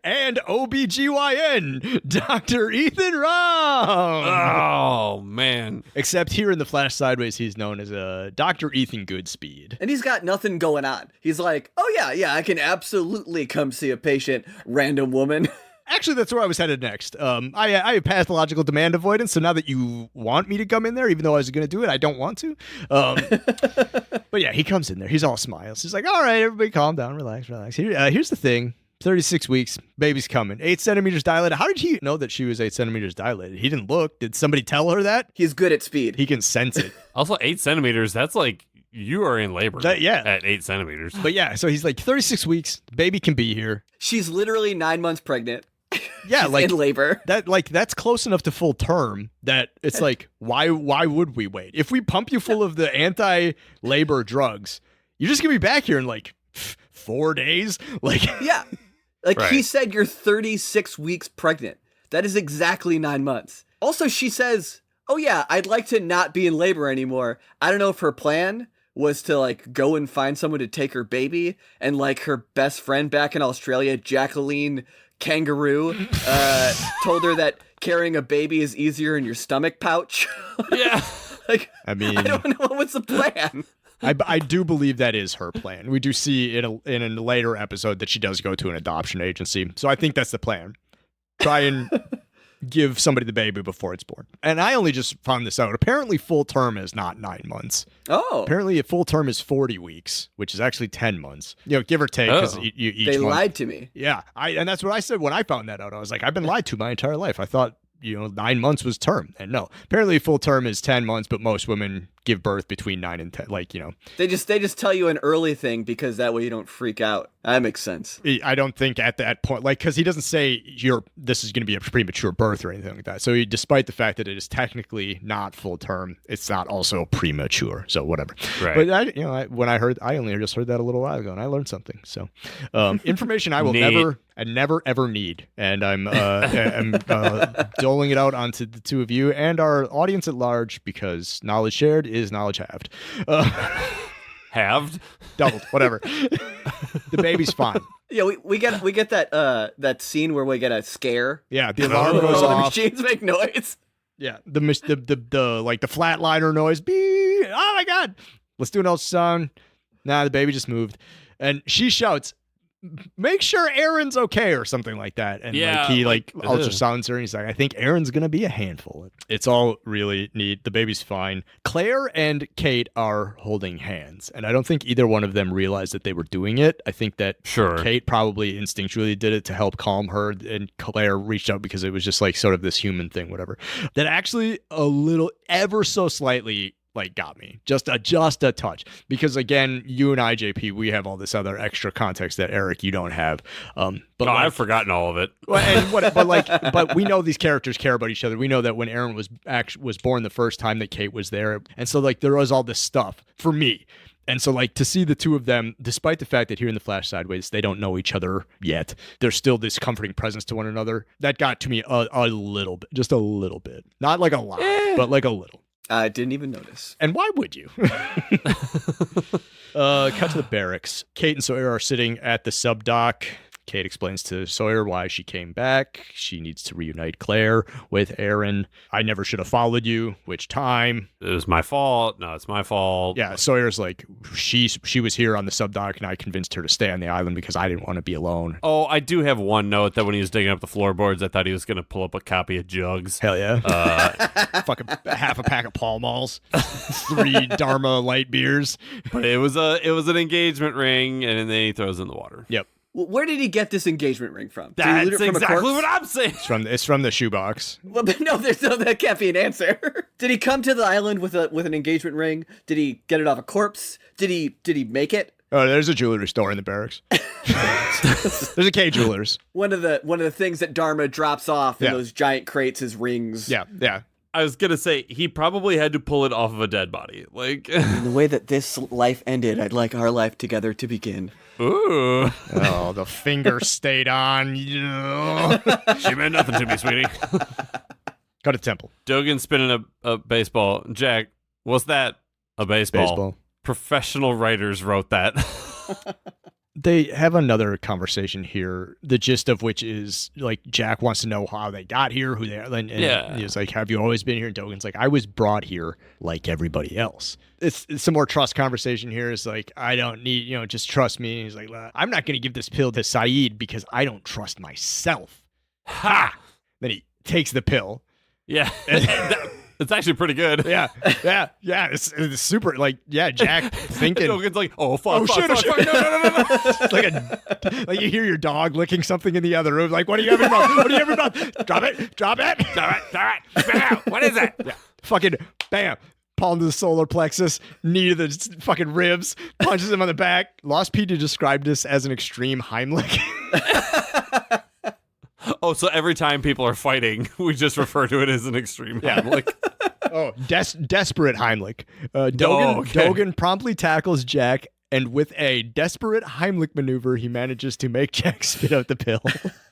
and OBGYN, Dr. Ethan Rom. Oh, man. Except here in the Flash Sideways, he's known as Dr. Ethan Goodspeed. And he's got nothing going on. He's like, oh yeah, I can absolutely come see a patient, random woman. Actually, that's where I was headed next. I have pathological demand avoidance, so now that you want me to come in there, even though I was going to do it, I don't want to. But yeah, he comes in there. He's all smiles. He's like, all right, everybody calm down, relax. Here's the thing. 36 weeks, baby's coming. 8 centimeters dilated. How did he know that she was 8 centimeters dilated? He didn't look. Did somebody tell her that? He's good at speed. He can sense it. Also, 8 centimeters, that's like you are in labor at 8 centimeters. But yeah, so he's like 36 weeks, baby can be here. She's literally 9 months pregnant. Yeah, She's like in labor. That's close enough to full term that it's like, why would we wait? If we pump you full of the anti-labor drugs, you're just gonna be back here in like 4 days. Like, yeah, like right. He said, you're 36 weeks pregnant. That is exactly 9 months. Also, she says, oh yeah, I'd like to not be in labor anymore. I don't know if her plan was to like go and find someone to take her baby, and like her best friend back in Australia, Jacqueline Kangaroo, told her that carrying a baby is easier in your stomach pouch. Yeah. Like, I mean, I don't know what's the plan. I do believe that is her plan. We do see in a later episode that she does go to an adoption agency. So I think that's the plan. Try and give somebody the baby before it's born. And I only just found this out. Apparently full term is not 9 months. Oh. Apparently a full term is 40 weeks, which is actually 10 months. You know, give or take. Because each they month, lied to me. Yeah. And that's what I said when I found that out. I was like, I've been lied to my entire life. I thought, 9 months was term. And no, apparently full term is 10 months, but most women give birth between 9 and 10. Like, They just tell you an early thing because that way you don't freak out. That makes sense. I don't think at that point, like, because he doesn't say this is going to be a premature birth or anything like that. So despite the fact that it is technically not full term, it's not also premature. So whatever. Right. But I only just heard that a little while ago, and I learned something. So information I will never ever need, and I'm doling it out onto the two of you and our audience at large because knowledge shared is knowledge halved. Halved? Doubled, whatever. The baby's fine. Yeah, we get that scene where we get a scare. Yeah, the alarm goes The off. machines make noise. Yeah, the like the flatliner noise. Beep. Oh my god! Let's do an ultrasound. Nah, the baby just moved, and she shouts, "Make sure Aaron's okay," or something like that. And he ultrasounds her, and he's like, "I think Aaron's gonna be a handful." It's all really neat. The baby's fine. Claire and Kate are holding hands, and I don't think either one of them realized that they were doing it. I think that Kate probably instinctually did it to help calm her, and Claire reached out because it was just like sort of this human thing, whatever. That actually a little, ever so slightly, like got me just a touch, because again, you and I, JP, we have all this other extra context that Eric, you don't have. But I've forgotten all of it. But we know these characters care about each other. We know that when Aaron was born the first time that Kate was there, and so like there was all this stuff for me. And so, like, to see the two of them, despite the fact that here in the Flash Sideways, they don't know each other yet, there's still this comforting presence to one another. That got to me a little bit, just a little bit. Not like a lot, but like a little. I didn't even notice. And why would you? Cut to the barracks. Kate and Sawyer are sitting at the subdock. Kate explains to Sawyer why she came back. She needs to reunite Claire with Aaron. I never should have followed you. Which time? It was my fault. No, it's my fault. Yeah, Sawyer's like, she was here on the subdock, and I convinced her to stay on the island because I didn't want to be alone. Oh, I do have one note that when he was digging up the floorboards, I thought he was going to pull up a copy of Jugs. Hell yeah. Fucking half a pack of Pall Malls. 3 Dharma light beers. But it was an engagement ring, and then he throws it in the water. Yep. Where did he get this engagement ring from? That's exactly what I'm saying. It's from the shoebox. Well, but no, that can't be an answer. Did he come to the island with an engagement ring? Did he get it off a corpse? Did he make it? Oh, there's a jewelry store in the barracks. There's a K Jewelers. One of the things that Dharma drops off in those giant crates is rings. Yeah. I was going to say, he probably had to pull it off of a dead body. Like, in the way that this life ended, I'd like our life together to begin. Ooh. Oh, the finger stayed on. She meant nothing to me, sweetie. Got a temple. Dogan spinning a baseball. Jack, what's that? A baseball. Professional writers wrote that. They have another conversation here, the gist of which is, like, Jack wants to know how they got here, who they are. And he's like, have you always been here? And Dogan's like, I was brought here like everybody else. It's some more trust conversation here. It's like, I don't need, just trust me. And he's like, I'm not going to give this pill to Saeed because I don't trust myself. Ha! Then he takes the pill. Yeah. It's actually pretty good. Yeah. It's super, like, Jack thinking. Dogan's like, oh, fuck, shit. No. It's like you hear your dog licking something in the other room. Like, what do you have in your mouth? What do you have in your mouth? Drop it. Bam. What is it? Yeah. Fucking bam. Palm to the solar plexus, knee to the fucking ribs, punches him on the back. Lost Peter described this as an extreme Heimlich. Oh, so every time people are fighting, we just refer to it as an extreme Heimlich. Oh, desperate Heimlich. Okay. Dogan promptly tackles Jack, and with a desperate Heimlich maneuver, he manages to make Jack spit out the pill.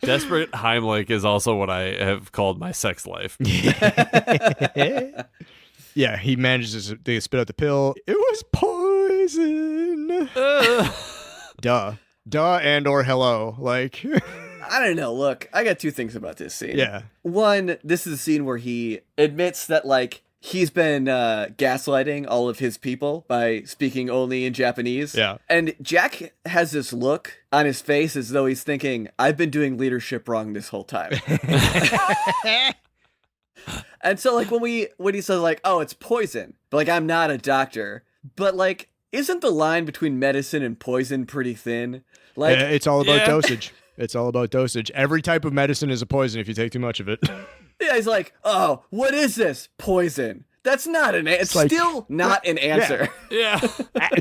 Desperate Heimlich is also what I have called my sex life. Yeah, he manages to spit out the pill. It was poison. Duh and or hello. Like... I don't know. Look, I got 2 things about this scene. Yeah. One, this is a scene where he admits that, like, he's been gaslighting all of his people by speaking only in Japanese. Yeah. And Jack has this look on his face as though he's thinking, I've been doing leadership wrong this whole time. And so, like, when he says, like, oh, it's poison, but, like, I'm not a doctor. But, like, isn't the line between medicine and poison pretty thin? Like, it's all about dosage. It's all about dosage. Every type of medicine is a poison if you take too much of it. Yeah, he's like, oh, what is this? Poison. That's not an answer. It's like, still not an answer. Yeah.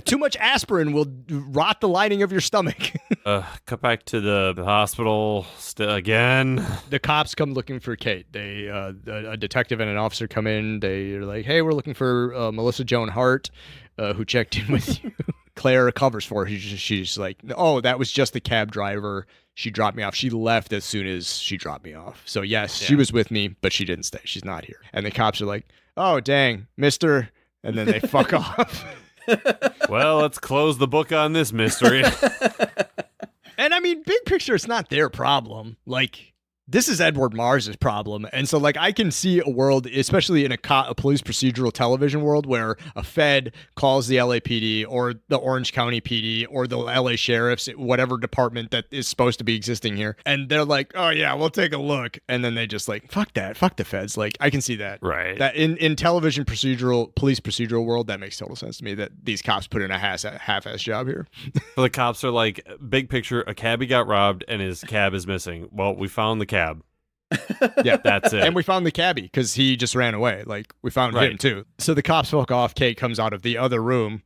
Too much aspirin will rot the lining of your stomach. Cut back to the hospital again. The cops come looking for Kate. A detective and an officer come in. They're like, hey, we're looking for Melissa Joan Hart, who checked in with you. Claire covers for her. She's like, oh, that was just the cab driver. She dropped me off. She left as soon as she dropped me off. So, yes, she was with me, but she didn't stay. She's not here. And the cops are like, oh, dang, mister. And then they fuck off. Well, let's close the book on this mystery. And, I mean, big picture, it's not their problem. Like, this is Edward Mars's problem. And so, like, I can see a world, especially in a police procedural television world, where a Fed calls the LAPD or the Orange County PD or the LA Sheriff's, whatever department that is supposed to be existing here. And they're like, oh, yeah, we'll take a look. And then they just like, fuck that. Fuck the Feds. Like, I can see that. Right. That in television police procedural world, that makes total sense to me that these cops put in a half-ass job here. So the cops are like, big picture, a cabbie got robbed and his cab is missing. Well, we found the cab. Yeah, That's it. and we found the cabbie because he just ran away. Like, we found him too. So the cops fuck off. Kate comes out of the other room.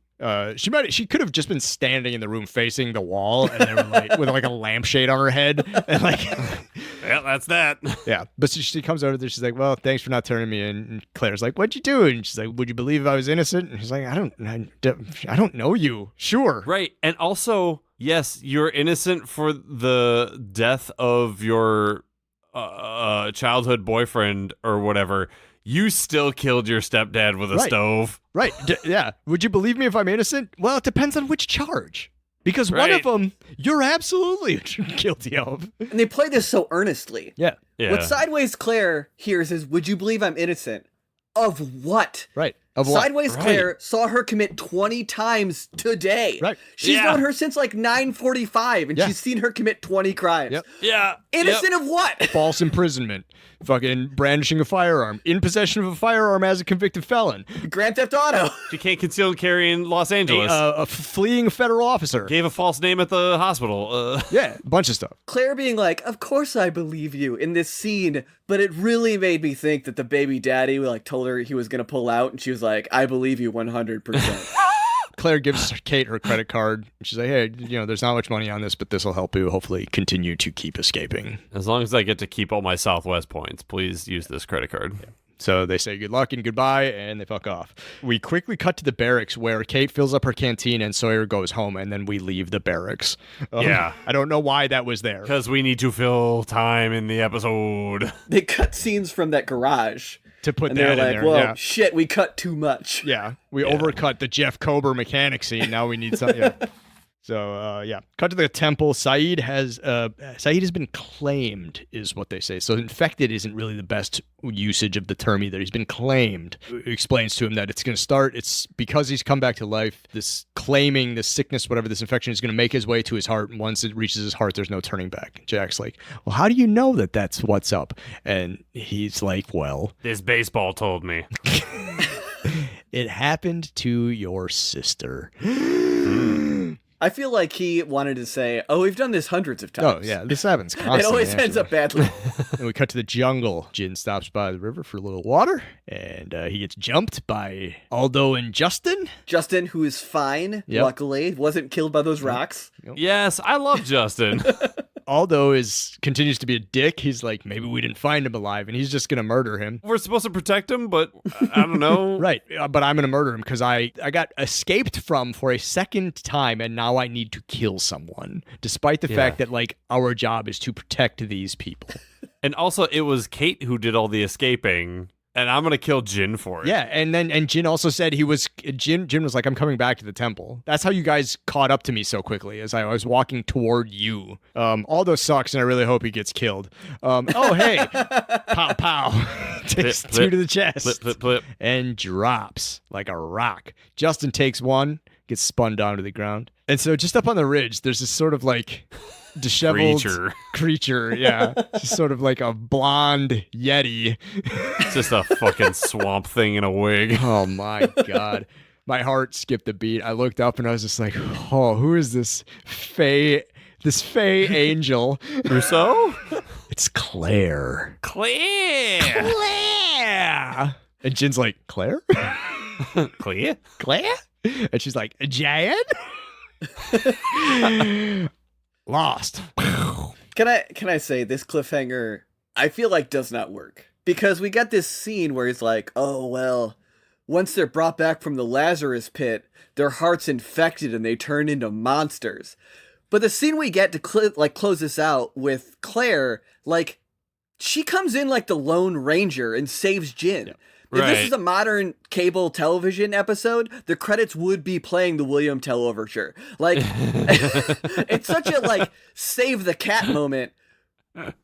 She could have just been standing in the room facing the wall, and they were like with like a lampshade on her head, and like, yeah, that's that. yeah. But she comes over there. She's like, "Well, thanks for not turning me in." And Claire's like, "What'd you do?" And she's like, "Would you believe I was innocent?" And he's like, I don't know you. Sure, Right, and also, yes, you're innocent for the death of your childhood boyfriend or whatever. You still killed your stepdad with a stove. right? Yeah. Would you believe me if I'm innocent? Well, it depends on which charge. Because one of them you're absolutely guilty of. And they play this so earnestly. Yeah. What Sideways Claire hears is, would you believe I'm innocent? Of what? Right. Of what? Sideways Claire saw her commit 20 times today. Right. She's known her since like 9:45, and she's seen her commit 20 crimes. Yep. Yeah. Innocent of what? False imprisonment. Fucking brandishing a firearm. In possession of a firearm as a convicted felon. Grand Theft Auto. She can't conceal and carry in Los Angeles. Fleeing a federal officer. Gave a false name at the hospital. Yeah, a bunch of stuff. Claire being like, of course I believe you in this scene, but it really made me think that the baby daddy like told her he was going to pull out, and she was like, I believe you 100%. Claire gives Kate her credit card. She's like, hey, there's not much money on this, but this will help you hopefully continue to keep escaping. As long as I get to keep all my Southwest points, please use this credit card. Yeah. So they say good luck and goodbye, and they fuck off. We quickly cut to the barracks where Kate fills up her canteen and Sawyer goes home, and then we leave the barracks. Yeah. I don't know why that was there. Because we need to fill time in the episode. They cut scenes from that garage. To put and that they're in like, there. well, Yeah. shit, we cut too much. Yeah. We overcut the Jeff Kober mechanic scene. Now we need something. Yeah. So, cut to the temple. Saeed has been claimed, is what they say. So infected isn't really the best usage of the term either. He's been claimed. It explains to him that it's going to start. It's because he's come back to life. This claiming, this sickness, whatever, this infection is going to make his way to his heart. And once it reaches his heart, there's no turning back. Jack's like, well, how do you know that that's what's up? And he's like, well, this baseball told me. It happened to your sister. I feel like he wanted to say, oh, we've done this hundreds of Oh, times. yeah. This happens constantly. It always ends up badly. And we cut to the jungle. Jin stops by the river for a little water, and he gets jumped by Aldo and Justin. Justin, who is fine, luckily, wasn't killed by those rocks. Yes, I love Justin. Aldo continues to be a dick. He's like, maybe we didn't find him alive, and he's just going to murder him. We're supposed to protect him, but I don't know. Right, but I'm going to murder him because I got escaped from for a second time, and now I need to kill someone, despite the fact that, like, our job is to protect these people. And also, it was Kate who did all the escaping, and I'm gonna kill Jin for it. Yeah, and Jin also said Jin was like, I'm coming back to the temple. That's how you guys caught up to me so quickly, as I was walking toward you. Aldo sucks, and I really hope he gets killed. Oh, hey. Pow, pow. Takes two to the chest. Flip. And drops like a rock. Justin takes one, gets spun down to the ground. And so just up on the ridge, there's this sort of like disheveled creature. Yeah. Just sort of like a blonde yeti. It's just a fucking swamp thing in a wig. Oh my God. My heart skipped a beat. I looked up and I was just like, oh, who is this fey angel? Rousseau? It's Claire. Claire! And Jin's like, Claire? Claire? And she's like, Jan? Lost. Can I say this cliffhanger, I feel like does not work. Because we got this scene where he's like, oh, well, once they're brought back from the Lazarus pit, their heart's infected and they turn into monsters. But the scene we get to close this out with Claire, like, she comes in like the Lone Ranger and saves Jin. Yeah. If this is a modern cable television episode, the credits would be playing the William Tell overture. Like, it's such a, like, save the cat moment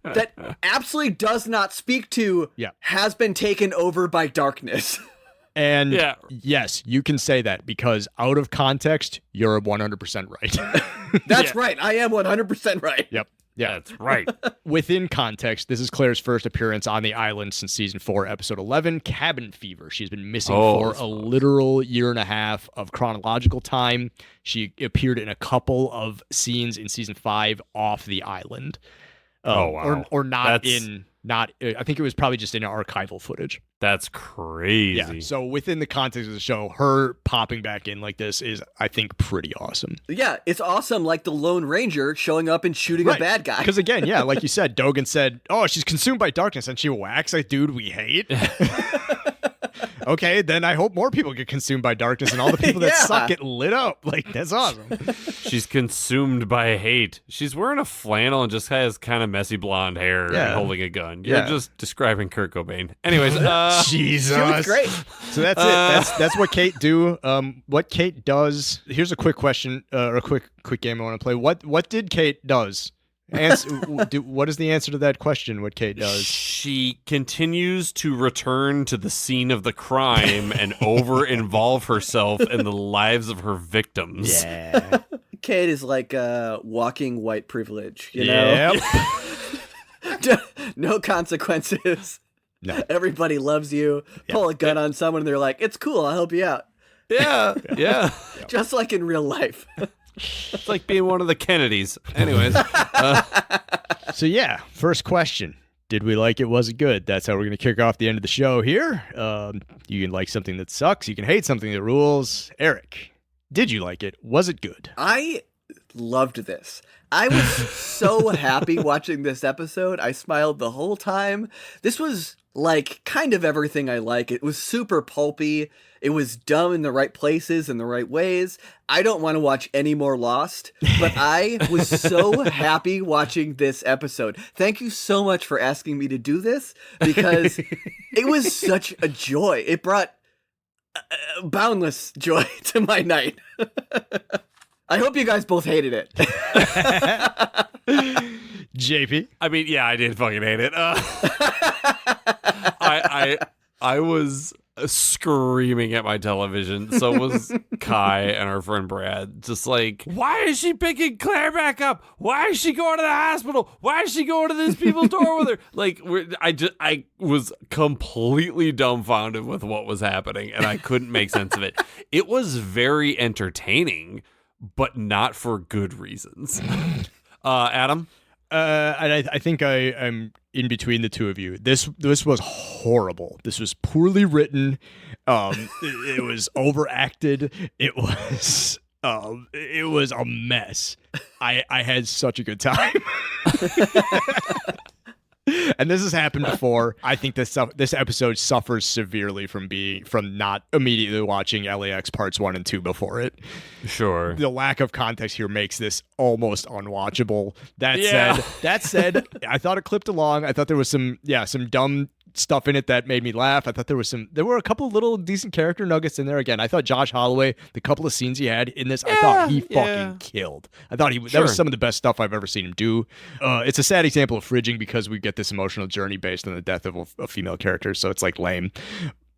that absolutely does not speak to has been taken over by darkness. And yes, you can say that because out of context, you're 100% right. That's right. I am 100% right. Yep. Yeah, that's right. Within context, this is Claire's first appearance on the island since season 4, episode 11, Cabin Fever. She's been missing for a literal year and a half of chronological time. She appeared in a couple of scenes in season 5 off the island. Wow. Or not in Not, I think it was probably just in archival footage. That's crazy. Yeah. So within the context of the show, her popping back in like this is, I think, pretty awesome. Yeah, it's awesome, like the Lone Ranger showing up and shooting a bad guy. Because again, yeah, like you said, Dogen said, "Oh, she's consumed by darkness," and she whacks a dude we hate. Okay, then I hope more people get consumed by darkness, and all the people that suck get lit up. Like, that's awesome. She's consumed by hate. She's wearing a flannel and just has kind of messy blonde hair and holding a gun. You're just describing Kurt Cobain. Anyways, Jesus, she was great. So that's it. That's what Kate do. What Kate does. Here's a quick question, or a quick game I want to play. What did Kate does? What is the answer to that question? What Kate does? She continues to return to the scene of the crime and over-involve herself in the lives of her victims. Yeah. Kate is like walking white privilege, you know? No consequences. No. Everybody loves you. Pull a gun on someone and they're like, it's cool, I'll help you out. Yeah. Just like in real life. It's like being one of the Kennedys. Anyways. So yeah, first question. Did we like it? Was it good? That's how we're going to kick off the end of the show here. You can like something that sucks. You can hate something that rules. Eric, did you like it? Was it good? I loved this. I was so happy watching this episode. I smiled the whole time. This was like kind of everything I like. It was super pulpy. It was dumb in the right places and the right ways. I don't want to watch any more Lost, but I was so happy watching this episode. Thank you so much for asking me to do this, because it was such a joy. It brought boundless joy to my night. I hope you guys both hated it. JP? I mean, yeah, I did fucking hate it. I was screaming at my television. So was Kai and our friend Brad. Just like, why is she picking Claire back up? Why is she going to the hospital? Why is she going to these people's door with her? Like, I was completely dumbfounded with what was happening, and I couldn't make sense of it. It was very entertaining, but not for good reasons. Adam? I think I'm in between the two of you. This was horrible. This was poorly written. It was overacted. It was a mess. I had such a good time. And this has happened before. I think this episode suffers severely from not immediately watching LAX parts 1 and 2 before it. Sure. The lack of context here makes this almost unwatchable. That said, I thought it clipped along. I thought there was some dumb stuff in it that made me laugh. I thought there were a couple little decent character nuggets in there. Again, I thought Josh Holloway, the couple of scenes he had in this, I thought he fucking killed. I thought that was some of the best stuff I've ever seen him do. It's a sad example of fridging because we get this emotional journey based on the death of a female character, so it's like lame.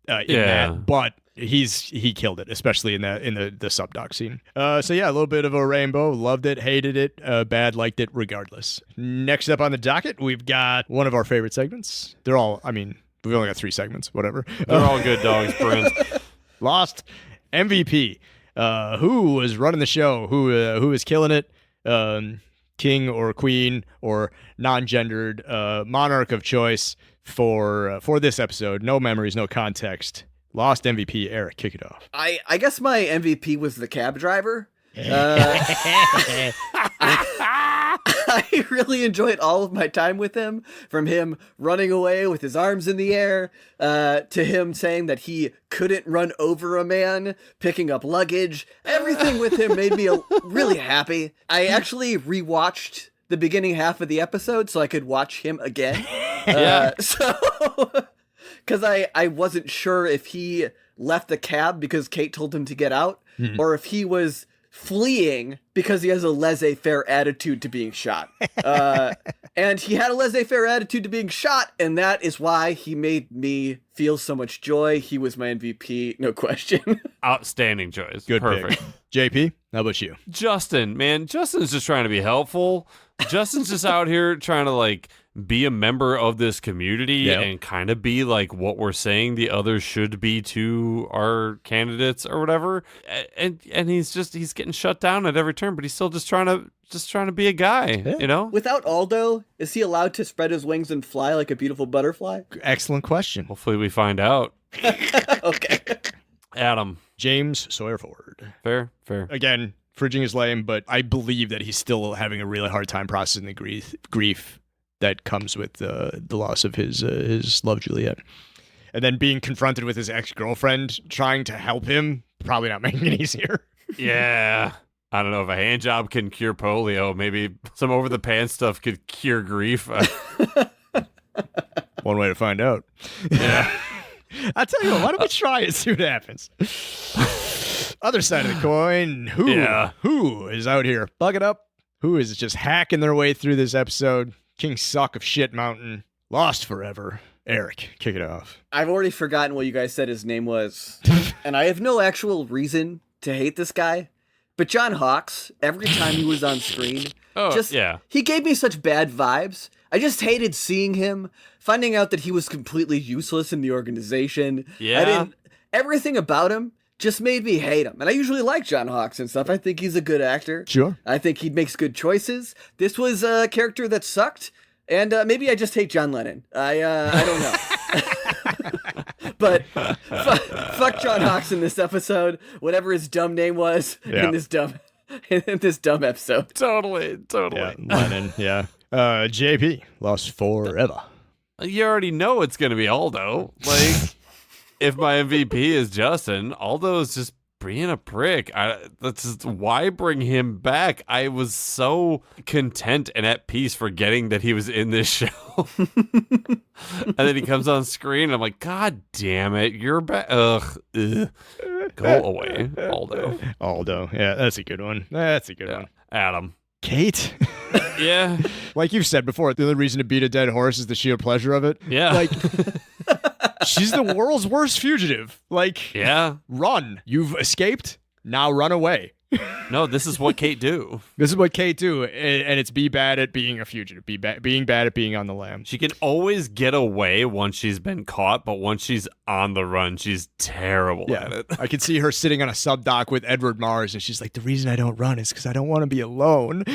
That, but he killed it, especially in the subdoc scene. So yeah, a little bit of a rainbow. Loved it, hated it, bad, liked it, regardless. Next up on the docket, we've got one of our favorite segments. They're all, I mean, we've only got 3 segments, whatever. They're all good dogs, Bruins. Lost MVP. Who was running the show? Who is killing it? King or queen or non-gendered monarch of choice for this episode. No memories, no context. Lost MVP. Eric, kick it off. I guess my MVP was the cab driver. I really enjoyed all of my time with him, from him running away with his arms in the air, to him saying that he couldn't run over a man, picking up luggage. Everything with him made me really happy. I actually rewatched the beginning half of the episode so I could watch him again. Because I wasn't sure if he left the cab because Kate told him to get out, or if he was fleeing because he has a laissez-faire attitude to being shot. And he had a laissez-faire attitude to being shot, and that is why he made me feel so much joy. He was my MVP, no question. Outstanding choice. Good Perfect. Pick. JP, how about you? Justin's just trying to be helpful. Justin's just out here trying to, like, be a member of this community and kind of be like what we're saying the others should be to our candidates or whatever. And he's getting shut down at every turn, but he's still just trying to be a guy, you know? Without Aldo, is he allowed to spread his wings and fly like a beautiful butterfly? Excellent question. Hopefully we find out. Okay. Adam. James Sawyerford. Fair. Again, fridging is lame, but I believe that he's still having a really hard time processing the grief that comes with the loss of his love, Juliet. And then being confronted with his ex-girlfriend trying to help him, probably not making it easier. Yeah. I don't know if a hand job can cure polio. Maybe some over-the-pants stuff could cure grief. One way to find out. Yeah. I'll tell you what, why don't we try it, see what happens. Other side of the coin, who is out here bugging up? Who is just hacking their way through this episode? King Suck of Shit Mountain, lost forever. Eric, kick it off. I've already forgotten what you guys said his name was, and I have no actual reason to hate this guy. But John Hawkes, every time he was on screen, he gave me such bad vibes. I just hated seeing him, finding out that he was completely useless in the organization. Yeah. Everything about him just made me hate him. And I usually like John Hawkes and stuff. I think he's a good actor. Sure. I think he makes good choices. This was a character that sucked, and maybe I just hate John Lennon. I don't know. But fuck John Hawkes in this episode, whatever his dumb name was in this dumb episode. Totally. Yeah, Lennon, yeah. JP, lost forever. You already know it's going to be Aldo. Like, if my MVP is Justin, Aldo is just being a prick. That's just, why bring him back? I was so content and at peace forgetting that he was in this show. And then he comes on screen and I'm like, God damn it, you're back. Ugh. Go away, Aldo. Aldo. Yeah, that's a good one. One. Adam. Kate? Yeah. Like you've said before, the only reason to beat a dead horse is the sheer pleasure of it. Yeah. Like, she's the world's worst fugitive. Like, run. You've escaped. Now run away. No, this is what Kate do. This is what Kate do, and it's be bad at being a fugitive, being bad at being on the lam. She can always get away once she's been caught, but once she's on the run, she's terrible at it. I can see her sitting on a subdock with Edward Mars, and she's like, the reason I don't run is because I don't want to be alone.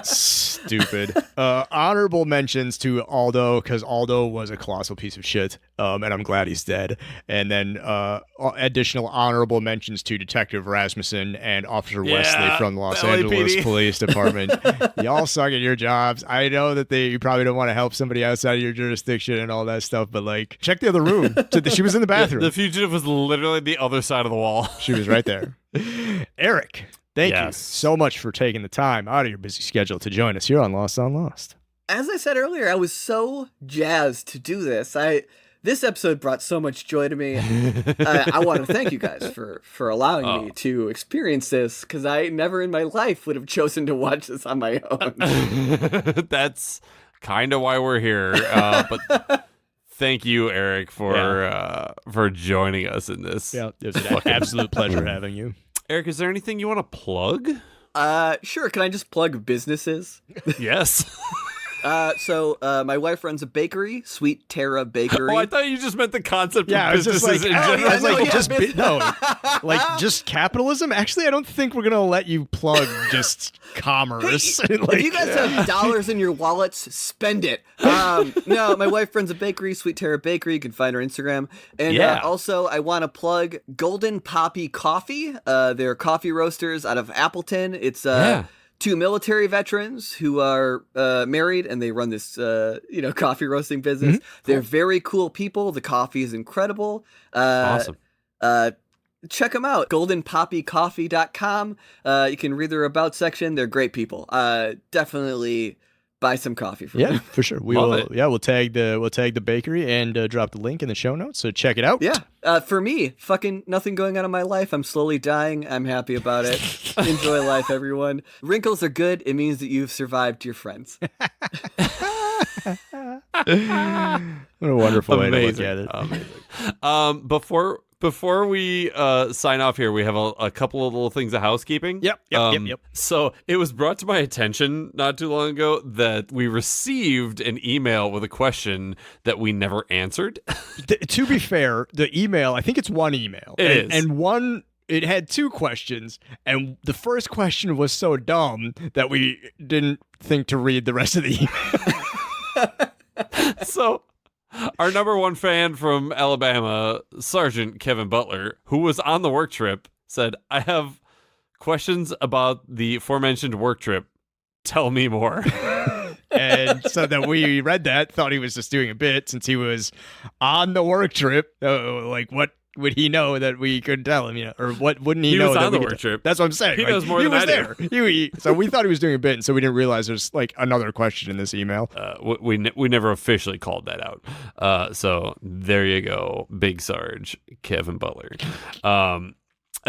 Stupid. Honorable mentions to Aldo, because Aldo was a colossal piece of shit, and I'm glad he's dead. And then additional honorable mentions to Detective Rasmussen and Officer Wesley from the Los Angeles Police Department. Y'all suck at your jobs. I know that you probably don't want to help somebody outside of your jurisdiction and all that stuff, but like, check the other room. She was in the bathroom. The fugitive was literally the other side of the wall. She was right there. Eric, thank you so much for taking the time out of your busy schedule to join us here on Lost on Lost. As I said earlier, I was so jazzed to do this. This episode brought so much joy to me. I want to thank you guys for allowing me to experience this, because I never in my life would have chosen to watch this on my own. That's kind of why we're here. But thank you, Eric, for joining us in this. Yeah, it was an absolute pleasure having you. Eric, is there anything you want to plug? Sure. Can I just plug businesses? Yes. So my wife runs a bakery, Sweet Terra Bakery. Oh, I thought you just meant the concept of businesses in general. Just capitalism. Actually, I don't think we're gonna let you plug just commerce. Hey, if you guys have dollars in your wallets, spend it. No, my wife runs a bakery, Sweet Terra Bakery. You can find her Instagram. And also, I want to plug Golden Poppy Coffee. They're coffee roasters out of Appleton. It's two military veterans who are married, and they run this coffee roasting business. Mm-hmm. They're very cool people. The coffee is incredible. Awesome. Check them out. goldenpoppycoffee.com. You can read their about section. They're great people. Definitely buy some coffee from them. Yeah, for sure. We'll tag the bakery and drop the link in the show notes. So check it out. Yeah. For me, fucking nothing going on in my life. I'm slowly dying. I'm happy about it. Enjoy life, everyone. Wrinkles are good. It means that you've survived your friends. What a wonderful way to look at it. Amazing. Before before we sign off here, we have a couple of little things of housekeeping. Yep. So it was brought to my attention not too long ago that we received an email with a question that we never answered. To be fair, the email, I think it's one email. It is. And it had two questions, and the first question was so dumb that we didn't think to read the rest of the email. So our number one fan from Alabama, Sergeant Kevin Butler, who was on the work trip, said, I have questions about the aforementioned work trip. Tell me more. And so that we read that, thought he was just doing a bit since he was on the work trip. Like, what would he know that we couldn't tell him? Or what wouldn't he know? Was that on the we work could trip. That's what I'm saying. He knows more than I do. So we thought he was doing a bit, and so we didn't realize there's like another question in this email. We never officially called that out. So there you go, Big Sarge Kevin Butler. And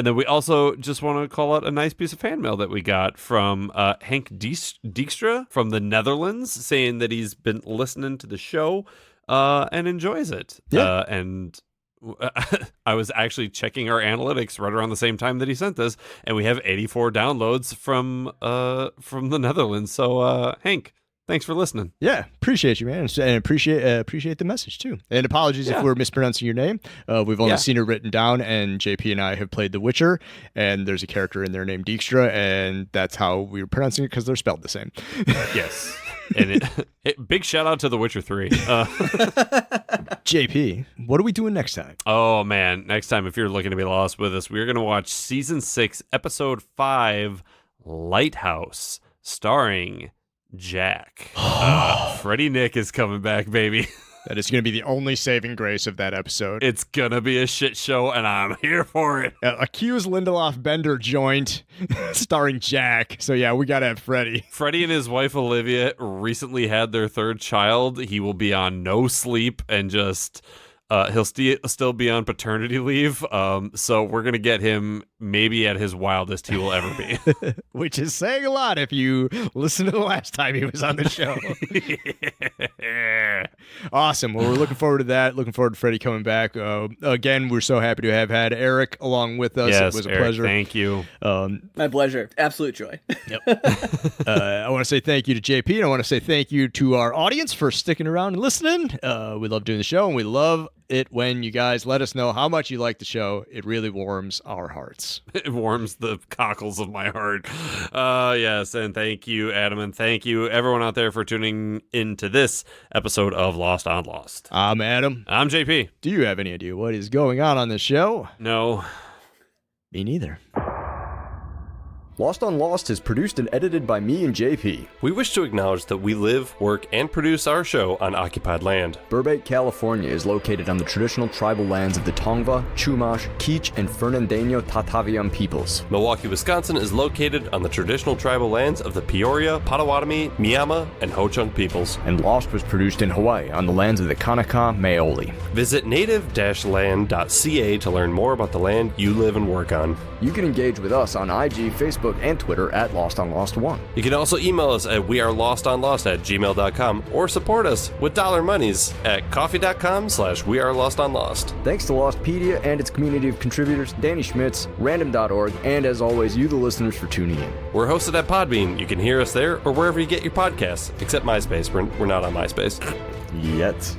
then we also just want to call out a nice piece of fan mail that we got from Hank Dijkstra from the Netherlands, saying that he's been listening to the show and enjoys it. Yeah. And I was actually checking our analytics right around the same time that he sent this, and we have 84 downloads from the Netherlands. So Hank, thanks for listening. Yeah, appreciate you, man, and appreciate the message too. And apologies if we're mispronouncing your name. We've only seen it written down, and JP and I have played The Witcher, and there's a character in there named Dijkstra, and that's how we were pronouncing it because they're spelled the same. Yes. And big shout out to The Witcher 3. JP, what are we doing next time? Oh, man. Next time, if you're looking to be lost with us, we're going to watch Season 6, Episode 5, Lighthouse, starring Jack. Freddie Nick is coming back, baby. That is going to be the only saving grace of that episode. It's going to be a shit show, and I'm here for it. Accused Lindelof Bender joint starring Jack. So, yeah, we got to have Freddie. Freddie and his wife, Olivia, recently had their third child. He will be on no sleep and just... he'll still be on paternity leave, so we're going to get him maybe at his wildest he will ever be. Which is saying a lot if you listen to the last time he was on the show. Awesome. Well, we're looking forward to that. Looking forward to Freddie coming back. Again, we're so happy to have had Eric along with us. Yes, it was a Eric, pleasure. Thank you. My pleasure. Absolute joy. Yep. I want to say thank you to JP, and I want to say thank you to our audience for sticking around and listening. We love doing the show, and we love it when you guys let us know how much you like the show. It really warms our hearts. It warms the cockles of my heart. Yes, and thank you, Adam, and thank you, everyone out there, for tuning into this episode of Lost on Lost. I'm Adam. I'm JP. Do you have any idea what is going on this show? No. Me neither. Lost on Lost is produced and edited by me and JP. We wish to acknowledge that we live, work, and produce our show on occupied land. Burbank, California is located on the traditional tribal lands of the Tongva, Chumash, Kizh, and Fernandino Tataviam peoples. Milwaukee, Wisconsin is located on the traditional tribal lands of the Peoria, Potawatomi, Miama, and Ho-Chunk peoples. And Lost was produced in Hawaii on the lands of the Kanaka Maoli. Visit native-land.ca to learn more about the land you live and work on. You can engage with us on IG, Facebook, and Twitter at Lost on Lost 1. You can also email us at wearelostonlost@gmail.com or support us with dollar monies at coffee.com/wearelostonlost. Thanks to Lostpedia and its community of contributors, Danny Schmitz, random.org, and as always, you the listeners for tuning in. We're hosted at Podbean. You can hear us there or wherever you get your podcasts, except MySpace. We're not on MySpace. Yet.